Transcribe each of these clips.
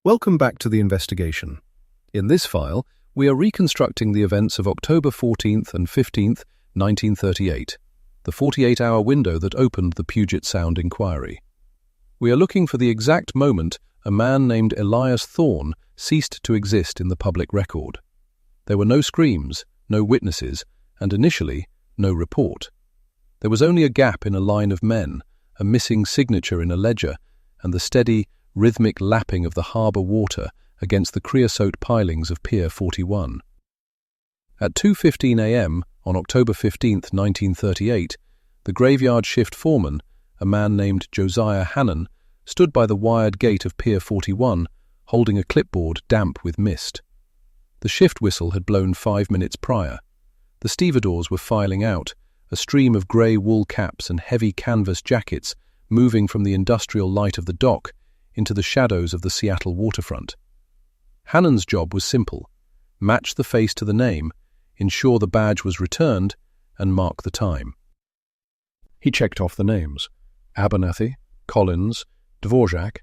Welcome back to the investigation. In this file, we are reconstructing the events of October 14th and 15th, 1938, the 48-hour window that opened the Puget Sound inquiry. We are looking for the exact moment a man named Elias Thorne ceased to exist in the public record. There were no screams, no witnesses, and initially, no report. There was only a gap in a line of men, a missing signature in a ledger, and the steady, rhythmic lapping of the harbour water against the creosote pilings of Pier 41. At 2:15 a.m. on October 15, 1938, the graveyard shift foreman, a man named Josiah Hannon, stood by the wired gate of Pier 41, holding a clipboard damp with mist. The shift whistle had blown 5 minutes prior. The stevedores were filing out, a stream of grey wool caps and heavy canvas jackets moving from the industrial light of the dock into the shadows of the Seattle waterfront. Hannon's job was simple: match the face to the name, ensure the badge was returned, and mark the time. He checked off the names: Abernathy, Collins, Dvorak.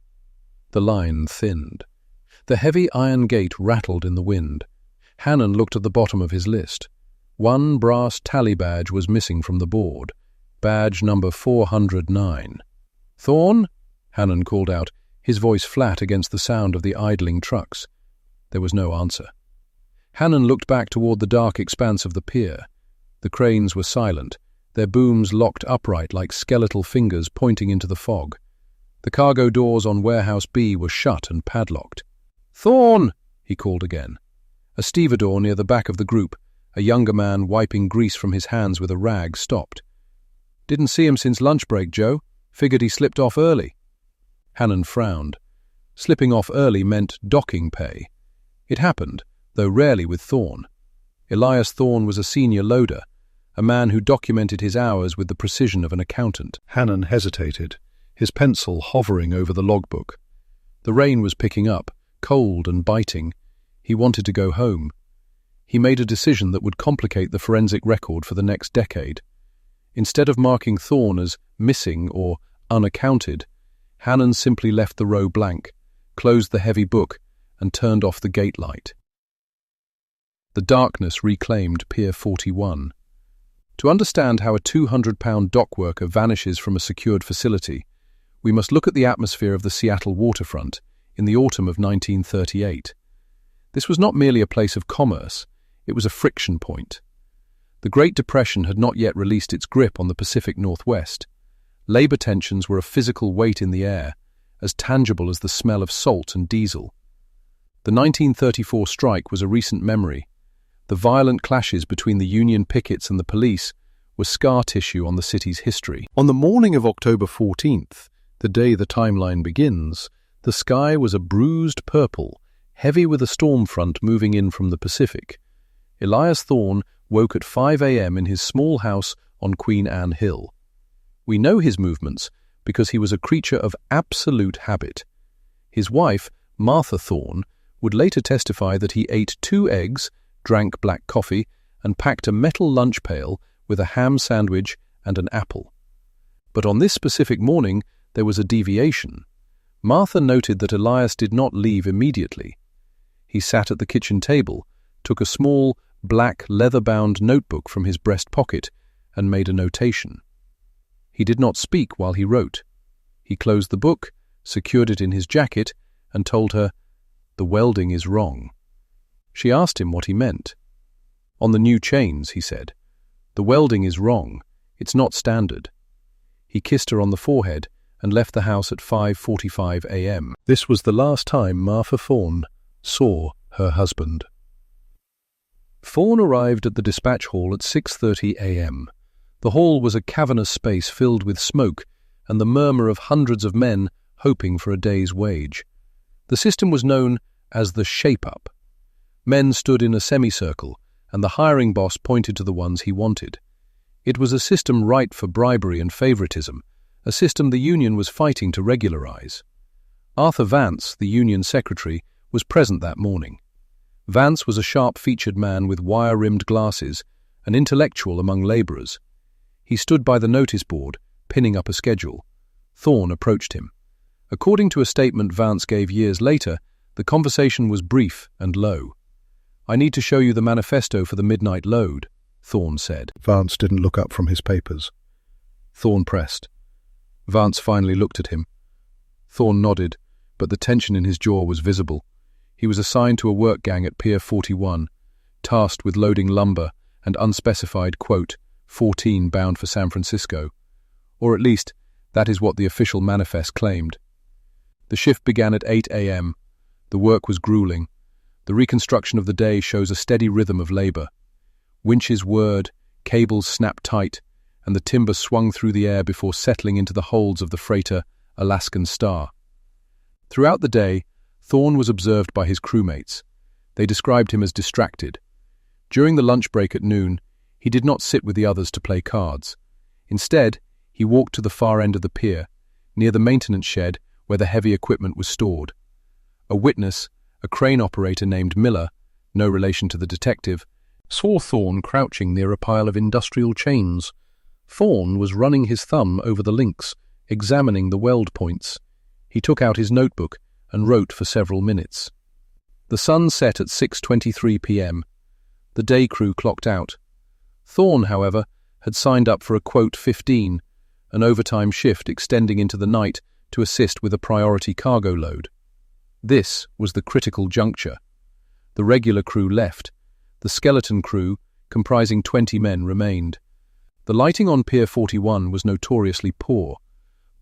The line thinned. The heavy iron gate rattled in the wind. Hannon looked at the bottom of his list. One brass tally badge was missing from the board. Badge number 409. "Thorne?" Hannon called out, his voice flat against the sound of the idling trucks. There was no answer. Hannon looked back toward the dark expanse of the pier. The cranes were silent, their booms locked upright like skeletal fingers pointing into the fog. The cargo doors on Warehouse B were shut and padlocked. "Thorne!" he called again. A stevedore near the back of the group, a younger man wiping grease from his hands with a rag, stopped. "Didn't see him since lunch break, Joe. Figured he slipped off early." Hannon frowned. Slipping off early meant docking pay. It happened, though rarely with Thorne. Elias Thorne was a senior loader, a man who documented his hours with the precision of an accountant. Hannon hesitated, his pencil hovering over the logbook. The rain was picking up, cold and biting. He wanted to go home. He made a decision that would complicate the forensic record for the next decade. Instead of marking Thorne as missing or unaccounted, Hannon simply left the row blank, closed the heavy book, and turned off the gate light. The darkness reclaimed Pier 41. To understand how a 200-pound dock worker vanishes from a secured facility, we must look at the atmosphere of the Seattle waterfront in the autumn of 1938. This was not merely a place of commerce, it was a friction point. The Great Depression had not yet released its grip on the Pacific Northwest. Labor tensions were a physical weight in the air, as tangible as the smell of salt and diesel. The 1934 strike was a recent memory. The violent clashes between the Union pickets and the police were scar tissue on the city's history. On the morning of October 14th, the day the timeline begins, the sky was a bruised purple, heavy with a storm front moving in from the Pacific. Elias Thorne woke at 5 a.m. in his small house on Queen Anne Hill. We know his movements because he was a creature of absolute habit. His wife, Martha Thorne, would later testify that he ate 2 eggs, drank black coffee, and packed a metal lunch pail with a ham sandwich and an apple. But on this specific morning, there was a deviation. Martha noted that Elias did not leave immediately. He sat at the kitchen table, took a small, black, leather-bound notebook from his breast pocket, and made a notation. He did not speak while he wrote. He closed the book, secured it in his jacket, and told her, "The welding is wrong." She asked him what he meant. "On the new chains," he said. "The welding is wrong. It's not standard." He kissed her on the forehead and left the house at 5:45 a.m. This was the last time Martha Thorne saw her husband. Thorne arrived at the dispatch hall at 6:30 a.m. The hall was a cavernous space filled with smoke and the murmur of hundreds of men hoping for a day's wage. The system was known as the shape-up. Men stood in a semicircle, and the hiring boss pointed to the ones he wanted. It was a system ripe for bribery and favoritism, a system the union was fighting to regularize. Arthur Vance, the union secretary, was present that morning. Vance was a sharp-featured man with wire-rimmed glasses, an intellectual among laborers. He stood by the notice board, pinning up a schedule. Thorne approached him. According to a statement Vance gave years later, The conversation was brief and low. "I need to show you the manifesto for the midnight load," Thorne said. Vance didn't look up from his papers. Thorne pressed. Vance finally looked at him. Thorne nodded, but the tension in his jaw was visible. He was assigned to a work gang at Pier 41, tasked with loading lumber and unspecified, quote, 14 bound for San Francisco. Or at least, that is what the official manifest claimed. The shift began at 8 a.m. The work was grueling. The reconstruction of the day shows a steady rhythm of labor. Winches whirred, cables snapped tight, and the timber swung through the air before settling into the holds of the freighter Alaskan Star. Throughout the day, Thorne was observed by his crewmates. They described him as distracted. During the lunch break at noon, he did not sit with the others to play cards. Instead, he walked to the far end of the pier, near the maintenance shed where the heavy equipment was stored. A witness, a crane operator named Miller, no relation to the detective, saw Thorne crouching near a pile of industrial chains. Thorne was running his thumb over the links, examining the weld points. He took out his notebook and wrote for several minutes. The sun set at 6:23 p.m. The day crew clocked out. Thorne, however, had signed up for a quote 15, an overtime shift extending into the night to assist with a priority cargo load. This was the critical juncture. The regular crew left. The skeleton crew, comprising 20 men, remained. The lighting on Pier 41 was notoriously poor.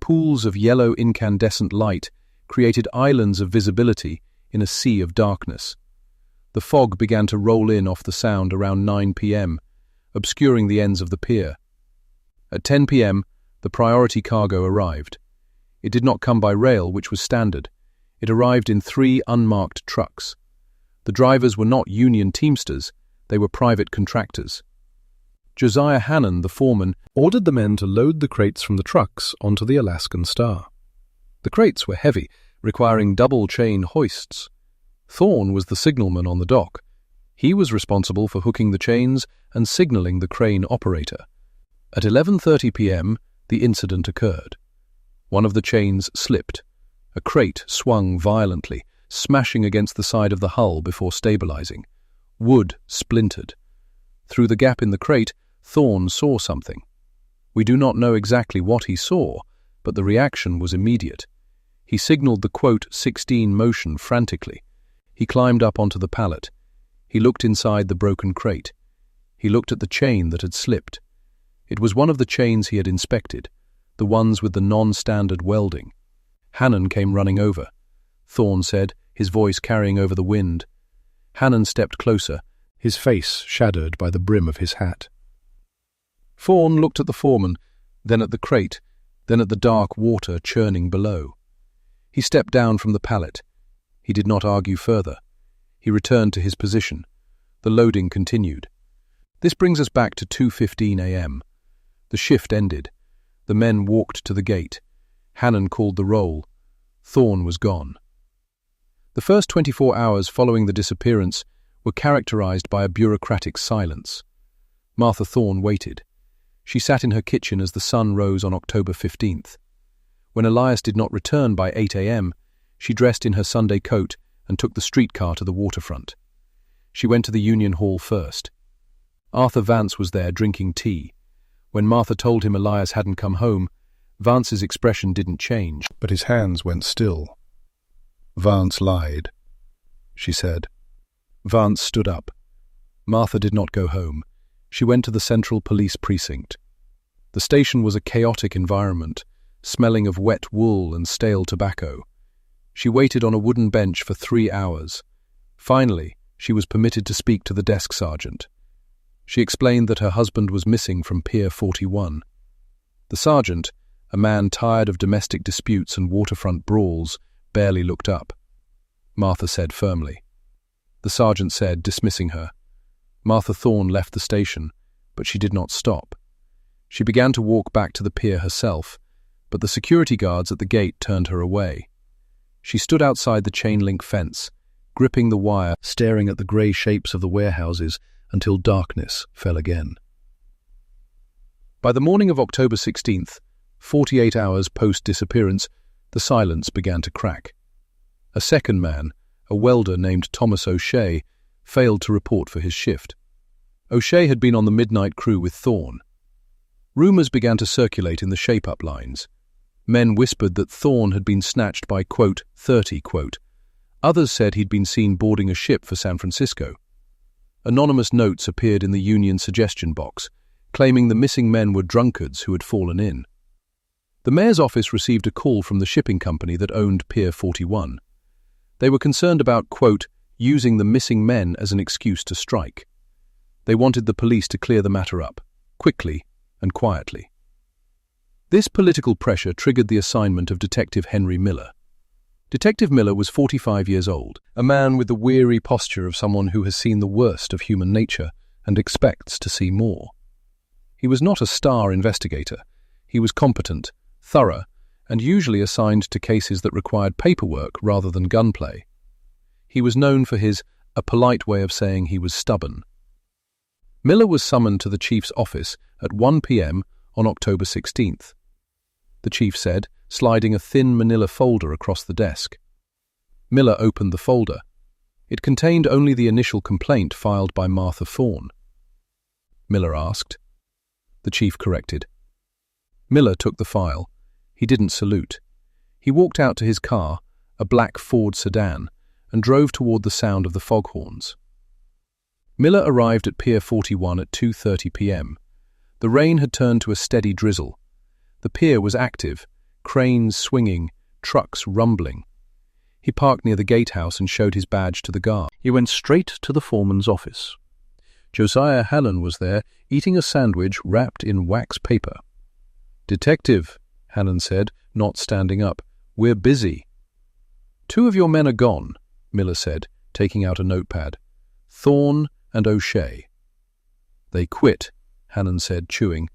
Pools of yellow incandescent light created islands of visibility in a sea of darkness. The fog began to roll in off the Sound around 9 p.m., obscuring the ends of the pier. At 10 p.m., the priority cargo arrived. It did not come by rail, which was standard. It arrived in 3 unmarked trucks. The drivers were not union teamsters, they were private contractors. Josiah Hannon, the foreman, ordered the men to load the crates from the trucks onto the Alaskan Star. The crates were heavy, requiring double-chain hoists. Thorne was the signalman on the dock. He was responsible for hooking the chains and signaling the crane operator. At 11:30 p.m., the incident occurred. One of the chains slipped. A crate swung violently, smashing against the side of the hull before stabilizing. Wood splintered. Through the gap in the crate, Thorne saw something. We do not know exactly what he saw, but the reaction was immediate. He signaled the quote 16 motion frantically. He climbed up onto the pallet. He looked inside the broken crate. He looked at the chain that had slipped. It was one of the chains he had inspected, the ones with the non-standard welding. Hannon came running over. Thorne said, his voice carrying over the wind. Hannon stepped closer, his face shadowed by the brim of his hat. Thorne looked at the foreman, then at the crate, then at the dark water churning below. He stepped down from the pallet. He did not argue further. He returned to his position. The loading continued. This brings us back to 2:15 a.m. The shift ended. The men walked to the gate. Hannon called the roll. Thorne was gone. The first 24 hours following the disappearance were characterized by a bureaucratic silence. Martha Thorne waited. She sat in her kitchen as the sun rose on October 15th. When Elias did not return by 8 a.m., she dressed in her Sunday coat and took the streetcar to the waterfront. She went to the Union Hall first. Arthur Vance was there drinking tea. When Martha told him Elias hadn't come home, Vance's expression didn't change, but his hands went still. "Vance lied," she said. Vance stood up. Martha did not go home. She went to the Central Police Precinct. The station was a chaotic environment, smelling of wet wool and stale tobacco. She waited on a wooden bench for 3 hours. Finally, she was permitted to speak to the desk sergeant. She explained that her husband was missing from Pier 41. The sergeant, a man tired of domestic disputes and waterfront brawls, barely looked up. Martha said firmly. The sergeant said, dismissing her. Martha Thorne left the station, but she did not stop. She began to walk back to the pier herself, but the security guards at the gate turned her away. She stood outside the chain-link fence, gripping the wire, staring at the grey shapes of the warehouses until darkness fell again. By the morning of October 16th, 48 hours post-disappearance, the silence began to crack. A second man, a welder named Thomas O'Shea, failed to report for his shift. O'Shea had been on the midnight crew with Thorne. Rumours began to circulate in the shape-up lines. Men whispered that Thorne had been snatched by, quote, 30, quote. Others said he'd been seen boarding a ship for San Francisco. Anonymous notes appeared in the Union suggestion box, claiming the missing men were drunkards who had fallen in. The mayor's office received a call from the shipping company that owned Pier 41. They were concerned about, quote, using the missing men as an excuse to strike. They wanted the police to clear the matter up, quickly and quietly. This political pressure triggered the assignment of Detective Henry Miller. Detective Miller was 45 years old, a man with the weary posture of someone who has seen the worst of human nature and expects to see more. He was not a star investigator. He was competent, thorough, and usually assigned to cases that required paperwork rather than gunplay. He was known for a polite way of saying he was stubborn. Miller was summoned to the chief's office at 1 p.m. on October 16th. The chief said, sliding a thin manila folder across the desk. Miller opened the folder. It contained only the initial complaint filed by Martha Thorne. Miller asked. The chief corrected. Miller took the file. He didn't salute. He walked out to his car, a black Ford sedan, and drove toward the sound of the foghorns. Miller arrived at Pier 41 at 2:30 p.m. The rain had turned to a steady drizzle. The pier was active, cranes swinging, trucks rumbling. He parked near the gatehouse and showed his badge to the guard. He went straight to the foreman's office. Josiah Hallen was there, eating a sandwich wrapped in wax paper. "Detective," Hallen said, not standing up, "we're busy." "Two of your men are gone," Miller said, taking out a notepad. "Thorne and O'Shea." "They quit," Hallen said, chewing.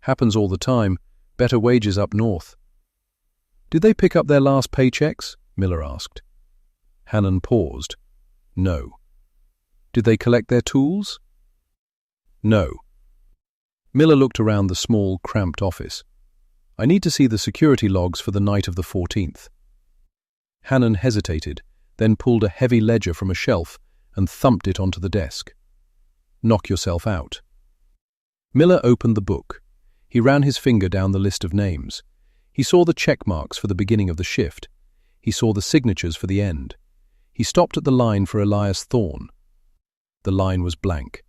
"Happens all the time. Better wages up north." "Did they pick up their last paychecks?" Miller asked. Hannon paused. "No." "Did they collect their tools?" "No." Miller looked around the small, cramped office. "I need to see the security logs for the night of the 14th. Hannon hesitated, then pulled a heavy ledger from a shelf and thumped it onto the desk. "Knock yourself out." Miller opened the book. He ran his finger down the list of names. He saw the check marks for the beginning of the shift. He saw the signatures for the end. He stopped at the line for Elias Thorne. The line was blank.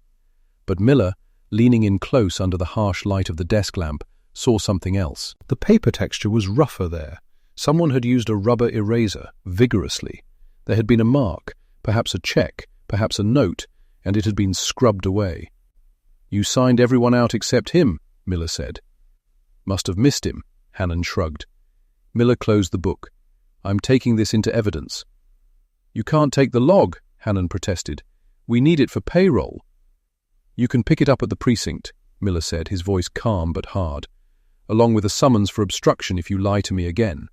But Miller, leaning in close under the harsh light of the desk lamp, saw something else. The paper texture was rougher there. Someone had used a rubber eraser, vigorously. There had been a mark, perhaps a check, perhaps a note, and it had been scrubbed away. "You signed everyone out except him," Miller said. "Must have missed him," Hannon shrugged. Miller closed the book. "I'm taking this into evidence." "You can't take the log," Hannon protested. "We need it for payroll." "You can pick it up at the precinct," Miller said, his voice calm but hard, "along with a summons for obstruction if you lie to me again."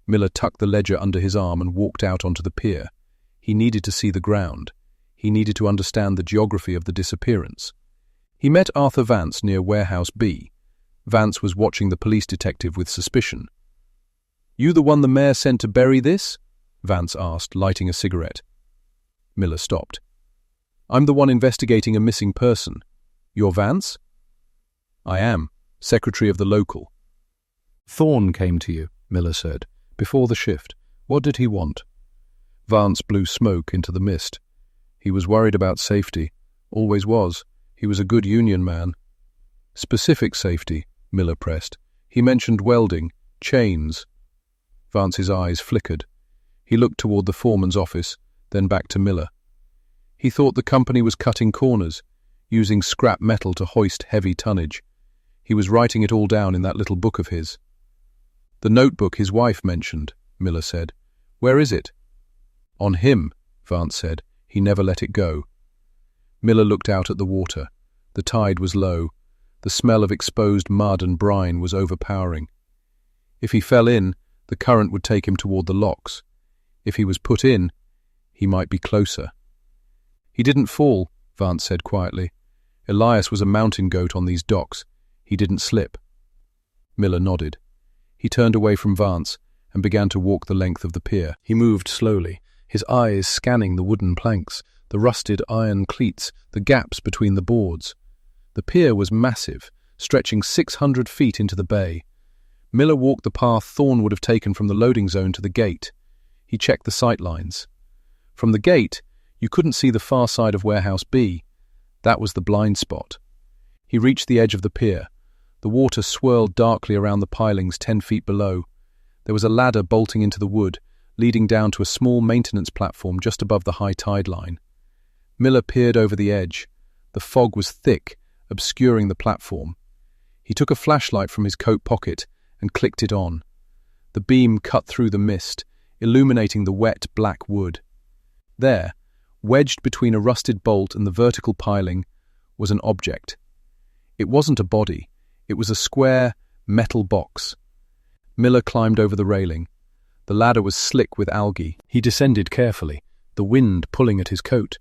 Miller tucked the ledger under his arm and walked out onto the pier. He needed to see the ground. He needed to understand the geography of the disappearance. He met Arthur Vance near Warehouse B. Vance was watching the police detective with suspicion. "You the one the mayor sent to bury this?" Vance asked, lighting a cigarette. Miller stopped. "I'm the one investigating a missing person. You're Vance?" "I am, secretary of the local." "Thorne came to you," Miller said, "before the shift. What did he want?" Vance blew smoke into the mist. "He was worried about safety. Always was. He was a good union man." "Specific safety," Miller pressed. "He mentioned welding, chains." Vance's eyes flickered. He looked toward the foreman's office, then back to Miller. He thought the company was cutting corners, using scrap metal to hoist heavy tonnage. He was writing it all down in that little book of his. "The notebook his wife mentioned," Miller said. "Where is it?" "On him," Vance said. "He never let it go." Miller looked out at the water. The tide was low. The smell of exposed mud and brine was overpowering. If he fell in, the current would take him toward the locks. If he was put in, he might be closer. "He didn't fall," Vance said quietly. "Elias was a mountain goat on these docks. He didn't slip." Miller nodded. He turned away from Vance and began to walk the length of the pier. He moved slowly, his eyes scanning the wooden planks, the rusted iron cleats, the gaps between the boards. The pier was massive, stretching 600 feet into the bay. Miller walked the path Thorne would have taken from the loading zone to the gate. He checked the sight lines. From the gate, you couldn't see the far side of Warehouse B. That was the blind spot. He reached the edge of the pier. The water swirled darkly around the pilings 10 feet below. There was a ladder bolting into the wood, leading down to a small maintenance platform just above the high tide line. Miller peered over the edge. The fog was thick, obscuring the platform. He took a flashlight from his coat pocket and clicked it on. The beam cut through the mist, illuminating the wet, black wood. There, wedged between a rusted bolt and the vertical piling, was an object. It wasn't a body. It was a square, metal box. Miller climbed over the railing. The ladder was slick with algae. He descended carefully, the wind pulling at his coat.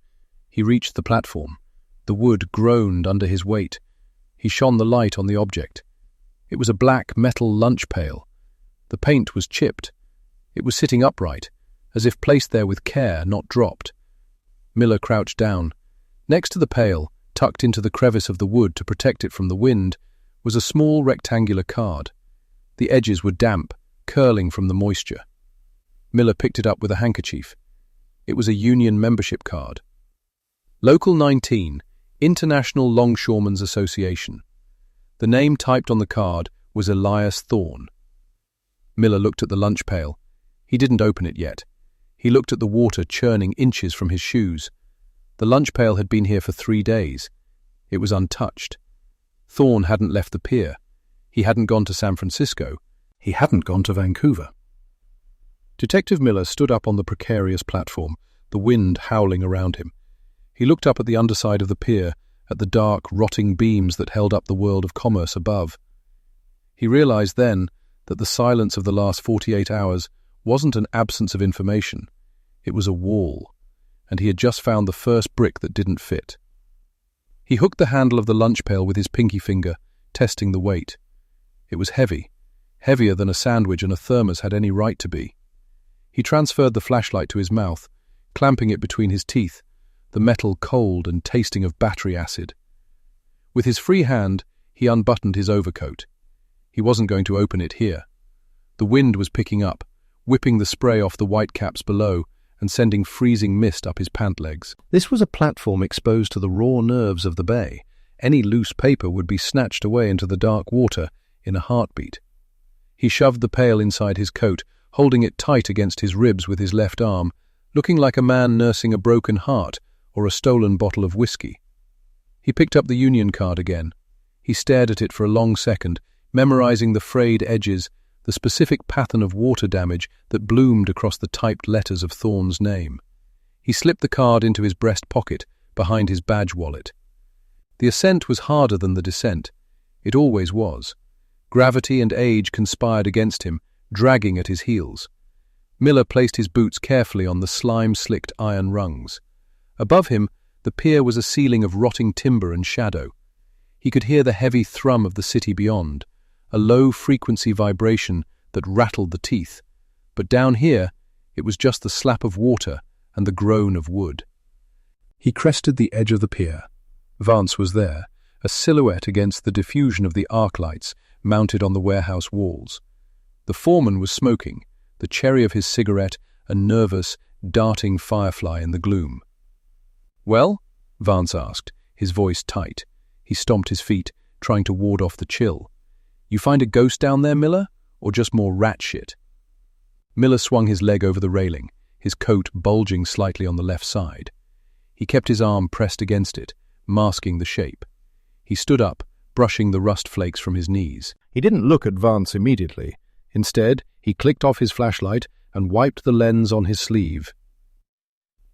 He reached the platform. The wood groaned under his weight. He shone the light on the object. It was a black metal lunch pail. The paint was chipped. It was sitting upright, as if placed there with care, not dropped. Miller crouched down. Next to the pail, tucked into the crevice of the wood to protect it from the wind, was a small rectangular card. The edges were damp, curling from the moisture. Miller picked it up with a handkerchief. It was a union membership card. Local 19, International Longshoremen's Association. The name typed on the card was Elias Thorne. Miller looked at the lunch pail. He didn't open it yet. He looked at the water churning inches from his shoes. The lunch pail had been here for 3 days. It was untouched. Thorne hadn't left the pier. He hadn't gone to San Francisco. He hadn't gone to Vancouver. Detective Miller stood up on the precarious platform, the wind howling around him. He looked up at the underside of the pier, at the dark, rotting beams that held up the world of commerce above. He realized then that the silence of the last 48 hours wasn't an absence of information. It was a wall, and he had just found the first brick that didn't fit. He hooked the handle of the lunch pail with his pinky finger, testing the weight. It was heavy, heavier than a sandwich and a thermos had any right to be. He transferred the flashlight to his mouth, clamping it between his teeth, the metal cold and tasting of battery acid. With his free hand, he unbuttoned his overcoat. He wasn't going to open it here. The wind was picking up, whipping the spray off the whitecaps below and sending freezing mist up his pant legs. This was a platform exposed to the raw nerves of the bay. Any loose paper would be snatched away into the dark water in a heartbeat. He shoved the pail inside his coat, holding it tight against his ribs with his left arm, looking like a man nursing a broken heart or a stolen bottle of whiskey. He picked up the union card again. He stared at it for a long second, memorizing the frayed edges, the specific pattern of water damage that bloomed across the typed letters of Thorne's name. He slipped the card into his breast pocket, behind his badge wallet. The ascent was harder than the descent. It always was. Gravity and age conspired against him, dragging at his heels. Miller placed his boots carefully on the slime-slicked iron rungs. Above him, the pier was a ceiling of rotting timber and shadow. He could hear the heavy thrum of the city beyond, a low-frequency vibration that rattled the teeth. But down here, it was just the slap of water and the groan of wood. He crested the edge of the pier. Vance was there, a silhouette against the diffusion of the arc lights mounted on the warehouse walls. The foreman was smoking, the cherry of his cigarette a nervous, darting firefly in the gloom. "Well?" Vance asked, his voice tight. He stomped his feet, trying to ward off the chill. "You find a ghost down there, Miller? Or just more rat shit?" Miller swung his leg over the railing, his coat bulging slightly on the left side. He kept his arm pressed against it, masking the shape. He stood up, brushing the rust flakes from his knees. He didn't look at Vance immediately. Instead, he clicked off his flashlight and wiped the lens on his sleeve.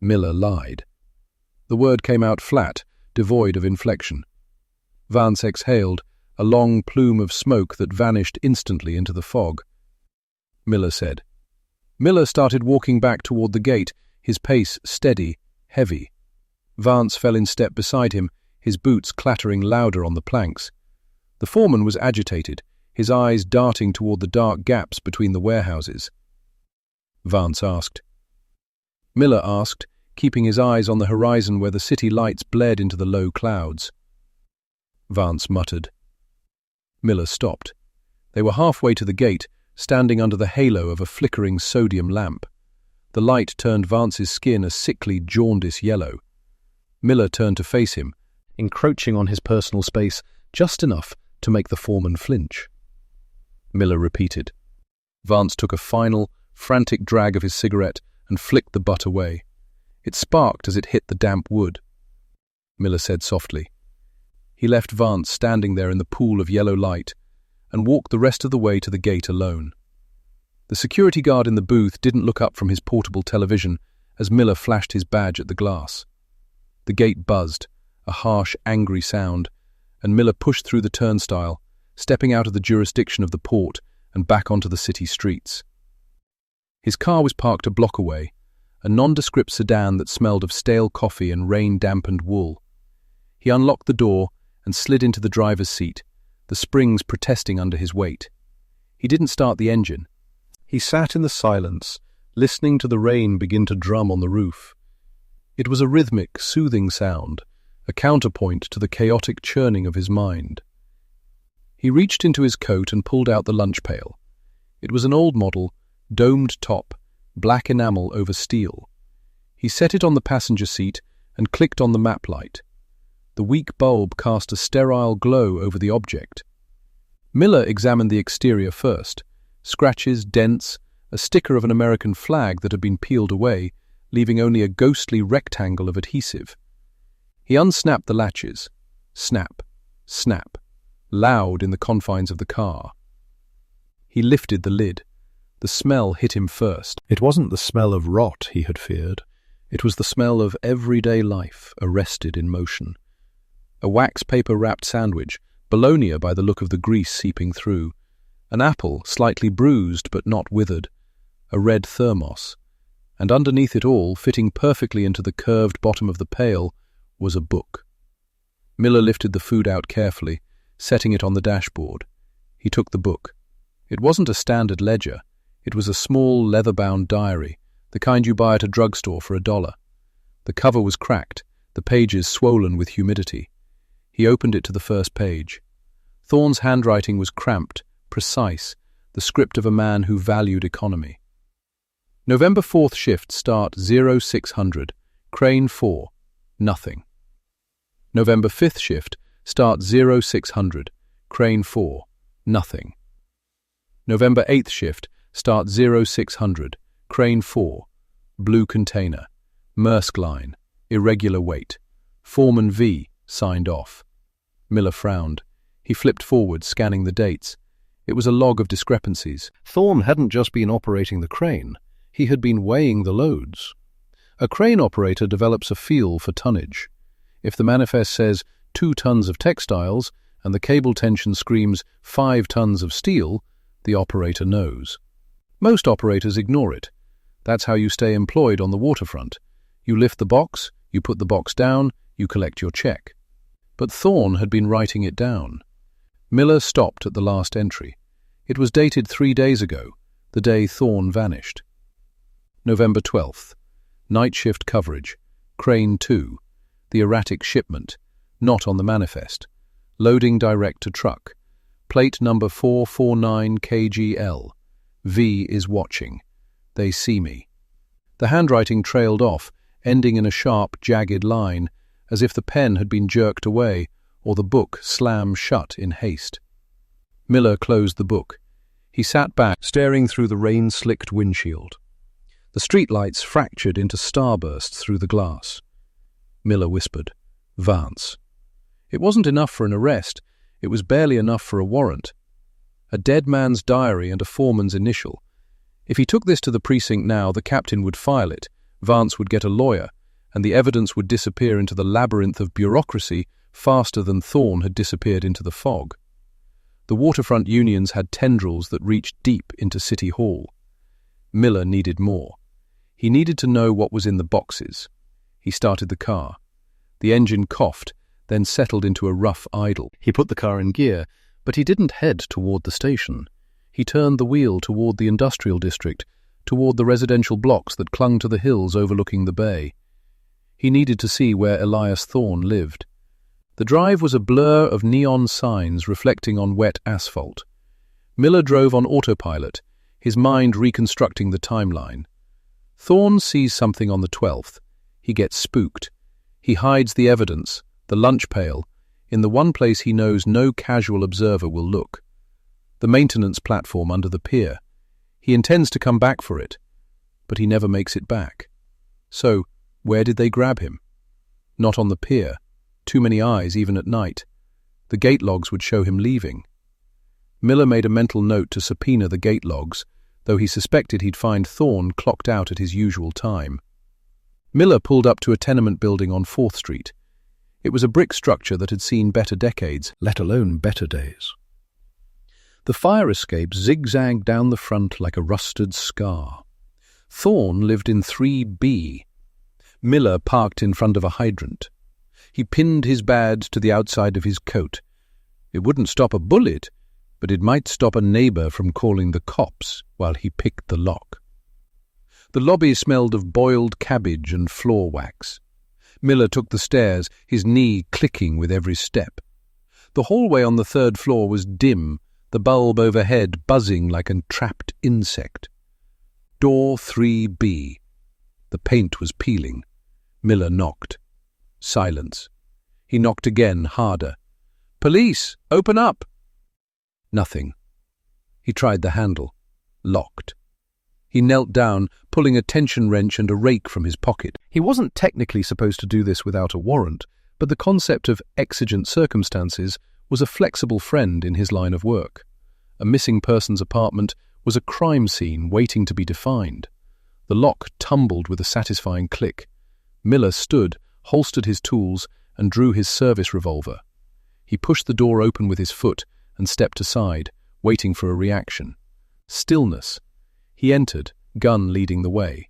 Miller lied. The word came out flat, devoid of inflection. Vance exhaled, a long plume of smoke that vanished instantly into the fog. Miller said. Miller started walking back toward the gate, his pace steady, heavy. Vance fell in step beside him, his boots clattering louder on the planks. The foreman was agitated, his eyes darting toward the dark gaps between the warehouses. Vance asked, Miller asked, keeping his eyes on the horizon where the city lights bled into the low clouds. Vance muttered. Miller stopped. They were halfway to the gate, standing under the halo of a flickering sodium lamp. The light turned Vance's skin a sickly, jaundice yellow. Miller turned to face him, encroaching on his personal space just enough to make the foreman flinch. Miller repeated. Vance took a final, frantic drag of his cigarette and flicked the butt away. It sparked as it hit the damp wood. Miller said softly. He left Vance standing there in the pool of yellow light and walked the rest of the way to the gate alone. The security guard in the booth didn't look up from his portable television as Miller flashed his badge at the glass. The gate buzzed, a harsh, angry sound, and Miller pushed through the turnstile, stepping out of the jurisdiction of the port and back onto the city streets. His car was parked a block away, a nondescript sedan that smelled of stale coffee and rain-dampened wool. He unlocked the door and slid into the driver's seat, the springs protesting under his weight. He didn't start the engine. He sat in the silence, listening to the rain begin to drum on the roof. It was a rhythmic, soothing sound, a counterpoint to the chaotic churning of his mind. He reached into his coat and pulled out the lunch pail. It was an old model, domed top, black enamel over steel. He set it on the passenger seat and clicked on the map light. The weak bulb cast a sterile glow over the object. Miller examined the exterior first. Scratches, dents, a sticker of an American flag that had been peeled away, leaving only a ghostly rectangle of adhesive. He unsnapped the latches. Snap, snap, loud in the confines of the car. He lifted the lid. The smell hit him first. It wasn't the smell of rot he had feared. It was the smell of everyday life arrested in motion. A wax paper-wrapped sandwich, bologna by the look of the grease seeping through, an apple slightly bruised but not withered, a red thermos, and underneath it all, fitting perfectly into the curved bottom of the pail, was a book. Miller lifted the food out carefully, setting it on the dashboard. He took the book. It wasn't a standard ledger. It was a small, leather-bound diary, the kind you buy at a drugstore for $1. The cover was cracked, the pages swollen with humidity. He opened it to the first page. Thorne's handwriting was cramped, precise, the script of a man who valued economy. November 4th shift, start 0600, crane 4, nothing. November 5th shift, start 0600, crane 4, nothing. November 8th shift, start 0600, crane 4, blue container, Maersk line, irregular weight, foreman V, signed off. Miller frowned. He flipped forward, scanning the dates. It was a log of discrepancies. Thorne hadn't just been operating the crane. He had been weighing the loads. A crane operator develops a feel for tonnage. If the manifest says 2 tons of textiles and the cable tension screams 5 tons of steel, the operator knows. Most operators ignore it. That's how you stay employed on the waterfront. You lift the box, you put the box down, you collect your check. But Thorne had been writing it down. Miller stopped at the last entry. It was dated 3 days ago, the day Thorne vanished. November 12th. Night shift coverage. Crane 2. The erratic shipment. Not on the manifest. Loading direct to truck. Plate number 449 KGL. V is watching. They see me. The handwriting trailed off, ending in a sharp, jagged line, as if the pen had been jerked away or the book slammed shut in haste. Miller closed the book. He sat back, staring through the rain-slicked windshield. The streetlights fractured into starbursts through the glass. Miller whispered, "Vance." It wasn't enough for an arrest. It was barely enough for a warrant. A dead man's diary and a foreman's initial. If he took this to the precinct now, the captain would file it, Vance would get a lawyer, and the evidence would disappear into the labyrinth of bureaucracy faster than Thorne had disappeared into the fog. The waterfront unions had tendrils that reached deep into City Hall. Miller needed more. He needed to know what was in the boxes. He started the car. The engine coughed, then settled into a rough idle. He put the car in gear, but he didn't head toward the station. He turned the wheel toward the industrial district, toward the residential blocks that clung to the hills overlooking the bay. He needed to see where Elias Thorne lived. The drive was a blur of neon signs reflecting on wet asphalt. Miller drove on autopilot, his mind reconstructing the timeline. Thorne sees something on the 12th. He gets spooked. He hides the evidence, the lunch pail, in the one place he knows no casual observer will look. The maintenance platform under the pier. He intends to come back for it, but he never makes it back. So, where did they grab him? Not on the pier. Too many eyes, even at night. The gate logs would show him leaving. Miller made a mental note to subpoena the gate logs, though he suspected he'd find Thorne clocked out at his usual time. Miller pulled up to a tenement building on 4th Street. It was a brick structure that had seen better decades, let alone better days. The fire escape zigzagged down the front like a rusted scar. Thorne lived in 3B. Miller parked in front of a hydrant. He pinned his badge to the outside of his coat. It wouldn't stop a bullet, but it might stop a neighbor from calling the cops while he picked the lock. The lobby smelled of boiled cabbage and floor wax. Miller took the stairs, his knee clicking with every step. The hallway on the 3rd floor was dim, the bulb overhead buzzing like a trapped insect. Door 3B. The paint was peeling. Miller knocked. Silence. He knocked again, harder. "Police! Open up!" Nothing. He tried the handle. Locked. He knelt down, pulling a tension wrench and a rake from his pocket. He wasn't technically supposed to do this without a warrant, but the concept of exigent circumstances was a flexible friend in his line of work. A missing person's apartment was a crime scene waiting to be defined. The lock tumbled with a satisfying click. Miller stood, holstered his tools, and drew his service revolver. He pushed the door open with his foot and stepped aside, waiting for a reaction. Stillness. He entered, gun leading the way.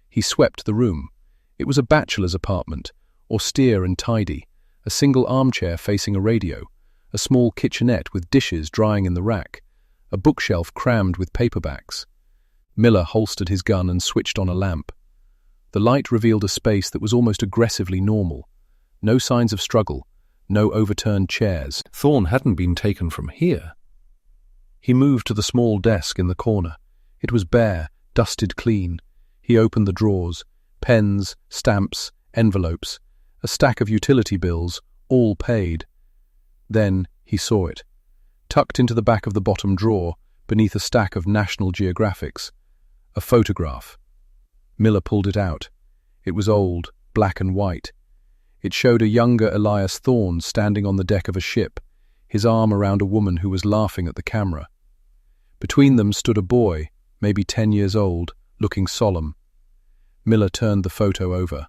He swept the room. It was a bachelor's apartment, austere and tidy, a single armchair facing a radio, a small kitchenette with dishes drying in the rack, a bookshelf crammed with paperbacks. Miller holstered his gun and switched on a lamp. The light revealed a space that was almost aggressively normal. No signs of struggle, no overturned chairs. Thorne hadn't been taken from here. He moved to the small desk in the corner. It was bare, dusted clean. He opened the drawers. Pens, stamps, envelopes, a stack of utility bills, all paid. Then he saw it. Tucked into the back of the bottom drawer, beneath a stack of National Geographics. A photograph. Miller pulled it out. It was old, black and white. It showed a younger Elias Thorne standing on the deck of a ship, his arm around a woman who was laughing at the camera. Between them stood a boy, maybe 10 years old, looking solemn. Miller turned the photo over.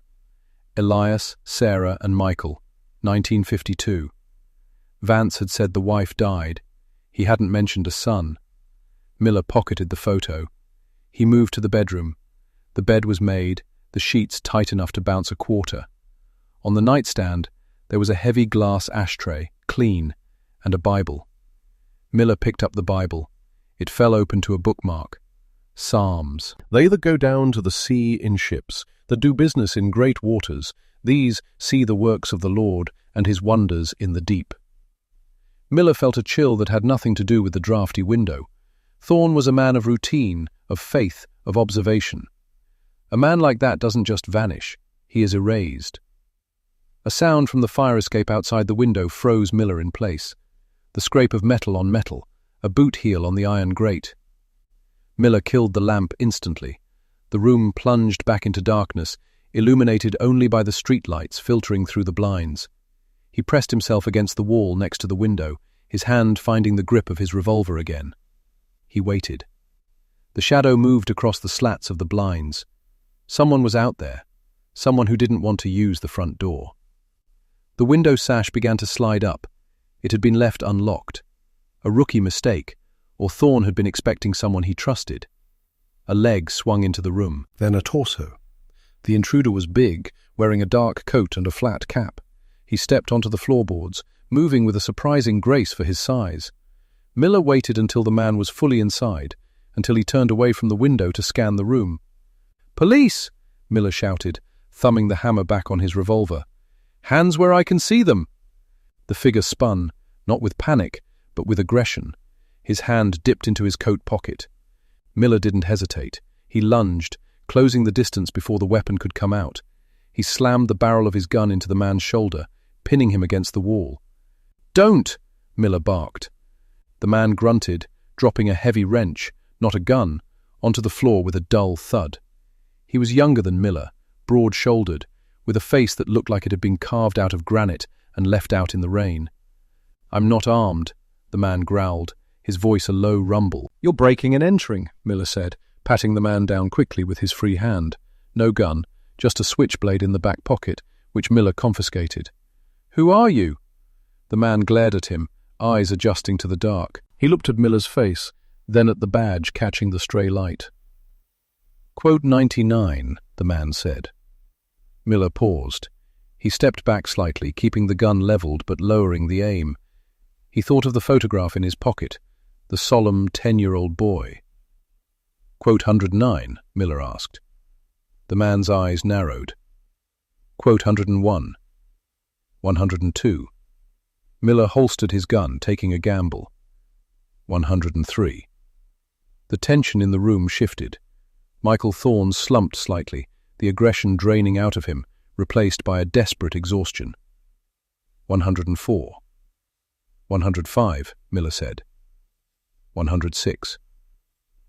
Elias, Sarah, and Michael, 1952. Vance had said the wife died. He hadn't mentioned a son. Miller pocketed the photo. He moved to the bedroom. The bed was made, the sheets tight enough to bounce a quarter. On the nightstand, there was a heavy glass ashtray, clean, and a Bible. Miller picked up the Bible. It fell open to a bookmark. Psalms. They that go down to the sea in ships, that do business in great waters, these see the works of the Lord and his wonders in the deep. Miller felt a chill that had nothing to do with the draughty window. Thorne was a man of routine, of faith, of observation. A man like that doesn't just vanish, he is erased. A sound from the fire escape outside the window froze Miller in place. The scrape of metal on metal, a boot heel on the iron grate. Miller killed the lamp instantly. The room plunged back into darkness, illuminated only by the streetlights filtering through the blinds. He pressed himself against the wall next to the window, his hand finding the grip of his revolver again. He waited. The shadow moved across the slats of the blinds. Someone was out there, someone who didn't want to use the front door. The window sash began to slide up. It had been left unlocked. A rookie mistake, or Thorne had been expecting someone he trusted. A leg swung into the room. Then a torso. The intruder was big, wearing a dark coat and a flat cap. He stepped onto the floorboards, moving with a surprising grace for his size. Miller waited until the man was fully inside, until he turned away from the window to scan the room. "Police!" Miller shouted, thumbing the hammer back on his revolver. "Hands where I can see them!" The figure spun, not with panic, but with aggression. His hand dipped into his coat pocket. Miller didn't hesitate. He lunged, closing the distance before the weapon could come out. He slammed the barrel of his gun into the man's shoulder, pinning him against the wall. "Don't!" Miller barked. The man grunted, dropping a heavy wrench, not a gun, onto the floor with a dull thud. He was younger than Miller, broad-shouldered, with a face that looked like it had been carved out of granite and left out in the rain. "I'm not armed," the man growled, his voice a low rumble. "You're breaking and entering," Miller said, patting the man down quickly with his free hand. No gun, just a switchblade in the back pocket, which Miller confiscated. "Who are you?" The man glared at him, eyes adjusting to the dark. He looked at Miller's face, then at the badge catching the stray light. "Quote 99, the man said. Miller paused. He stepped back slightly, keeping the gun leveled but lowering the aim. He thought of the photograph in his pocket, the solemn 10-year-old boy. "Quote 109, Miller asked. The man's eyes narrowed. "Quote 101. 102. Miller holstered his gun, taking a gamble. 103. The tension in the room shifted. Michael Thorne slumped slightly, the aggression draining out of him, replaced by a desperate exhaustion. 104. 105, Miller said. 106.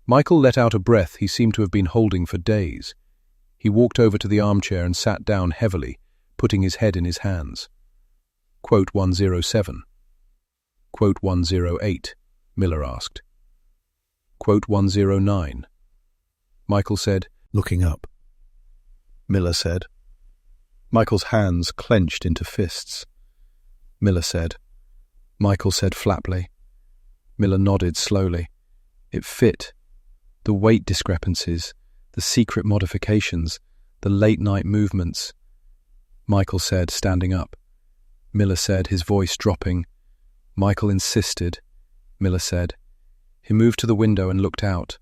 Michael let out a breath he seemed to have been holding for days. He walked over to the armchair and sat down heavily, putting his head in his hands. Quote 107. Quote 108, Miller asked. Quote 109. Michael said, looking up. Miller said. Michael's hands clenched into fists. Miller said. Michael said flatly. Miller nodded slowly. It fit. The weight discrepancies, the secret modifications, the late-night movements. Michael said, standing up. Miller said, his voice dropping. Michael insisted. Miller said. He moved to the window and looked out.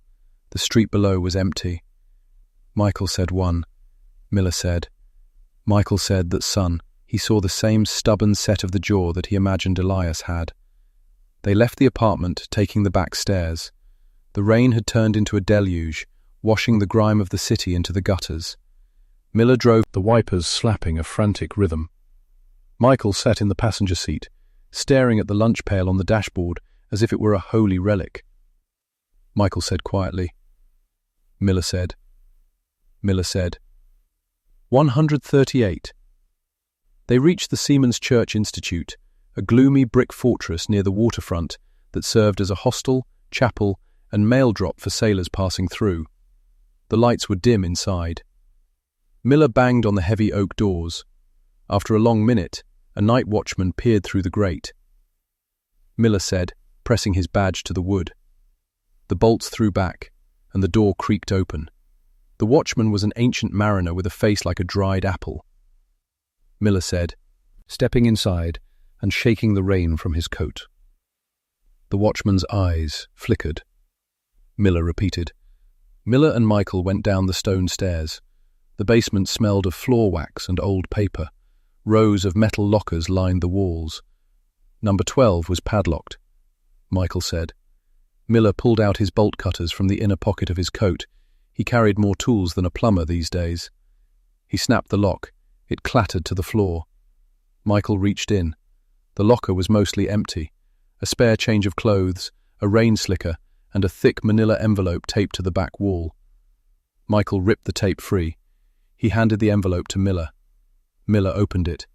The street below was empty. Michael said one. Miller said. Michael said that, son, he saw the same stubborn set of the jaw that he imagined Elias had. They left the apartment, taking the back stairs. The rain had turned into a deluge, washing the grime of the city into the gutters. Miller drove, the wipers slapping a frantic rhythm. Michael sat in the passenger seat, staring at the lunch pail on the dashboard as if it were a holy relic. Michael said quietly. Miller said. Miller said. 138. They reached the Seamen's Church Institute, a gloomy brick fortress near the waterfront that served as a hostel, chapel, and mail drop for sailors passing through. The lights were dim inside. Miller banged on the heavy oak doors. After a long minute, a night watchman peered through the grate. Miller said, pressing his badge to the wood. The bolts threw back, and the door creaked open. The watchman was an ancient mariner with a face like a dried apple. Miller said, stepping inside and shaking the rain from his coat. The watchman's eyes flickered. Miller repeated. Miller and Michael went down the stone stairs. The basement smelled of floor wax and old paper. Rows of metal lockers lined the walls. Number 12 was padlocked, Michael said. Miller pulled out his bolt cutters from the inner pocket of his coat. He carried more tools than a plumber these days. He snapped the lock. It clattered to the floor. Michael reached in. The locker was mostly empty. A spare change of clothes, a rain slicker, and a thick manila envelope taped to the back wall. Michael ripped the tape free. He handed the envelope to Miller. Miller opened it.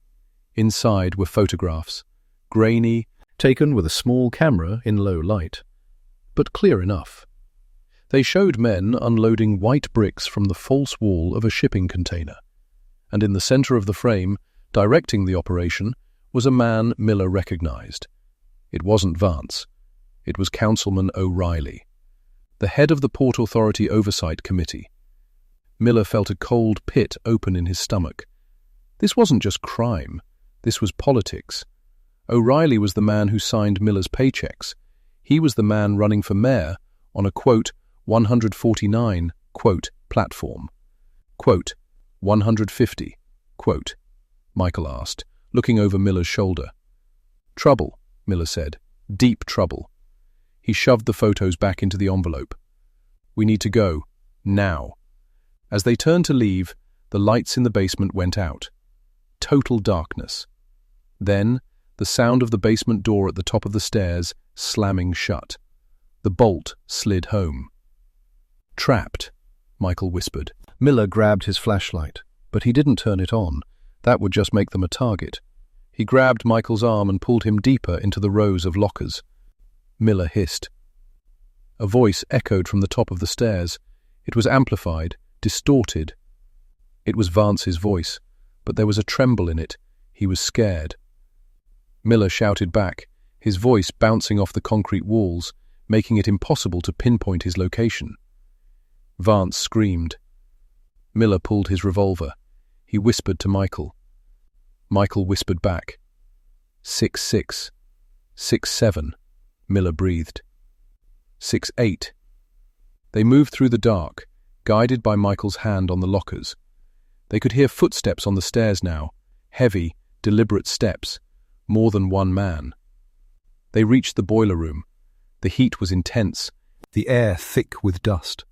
Inside were photographs, grainy, taken with a small camera in low light, but clear enough. They showed men unloading white bricks from the false wall of a shipping container, and in the center of the frame, directing the operation, was a man Miller recognized. It wasn't Vance. It was Councilman O'Reilly, the head of the Port Authority Oversight Committee. Miller felt a cold pit open in his stomach. This wasn't just crime. This was politics. O'Reilly was the man who signed Miller's paychecks. He was the man running for mayor on a, quote, 149, quote, platform. Quote, 150, quote, Michael asked, looking over Miller's shoulder. Trouble, Miller said. Deep trouble. He shoved the photos back into the envelope. We need to go. Now. As they turned to leave, the lights in the basement went out. Total darkness. Then, the sound of the basement door at the top of the stairs slamming shut. The bolt slid home. Trapped, Michael whispered. Miller grabbed his flashlight, but he didn't turn it on. That would just make them a target. He grabbed Michael's arm and pulled him deeper into the rows of lockers. Miller hissed. A voice echoed from the top of the stairs. It was amplified, distorted. It was Vance's voice, but there was a tremble in it. He was scared. Miller shouted back, his voice bouncing off the concrete walls, making it impossible to pinpoint his location. Vance screamed. Miller pulled his revolver. He whispered to Michael. Michael whispered back. 6-6. 6-7. Miller breathed. 6-8. They moved through the dark, guided by Michael's hand on the lockers. They could hear footsteps on the stairs now, heavy, deliberate steps, more than one man. They reached the boiler room. The heat was intense, the air thick with dust.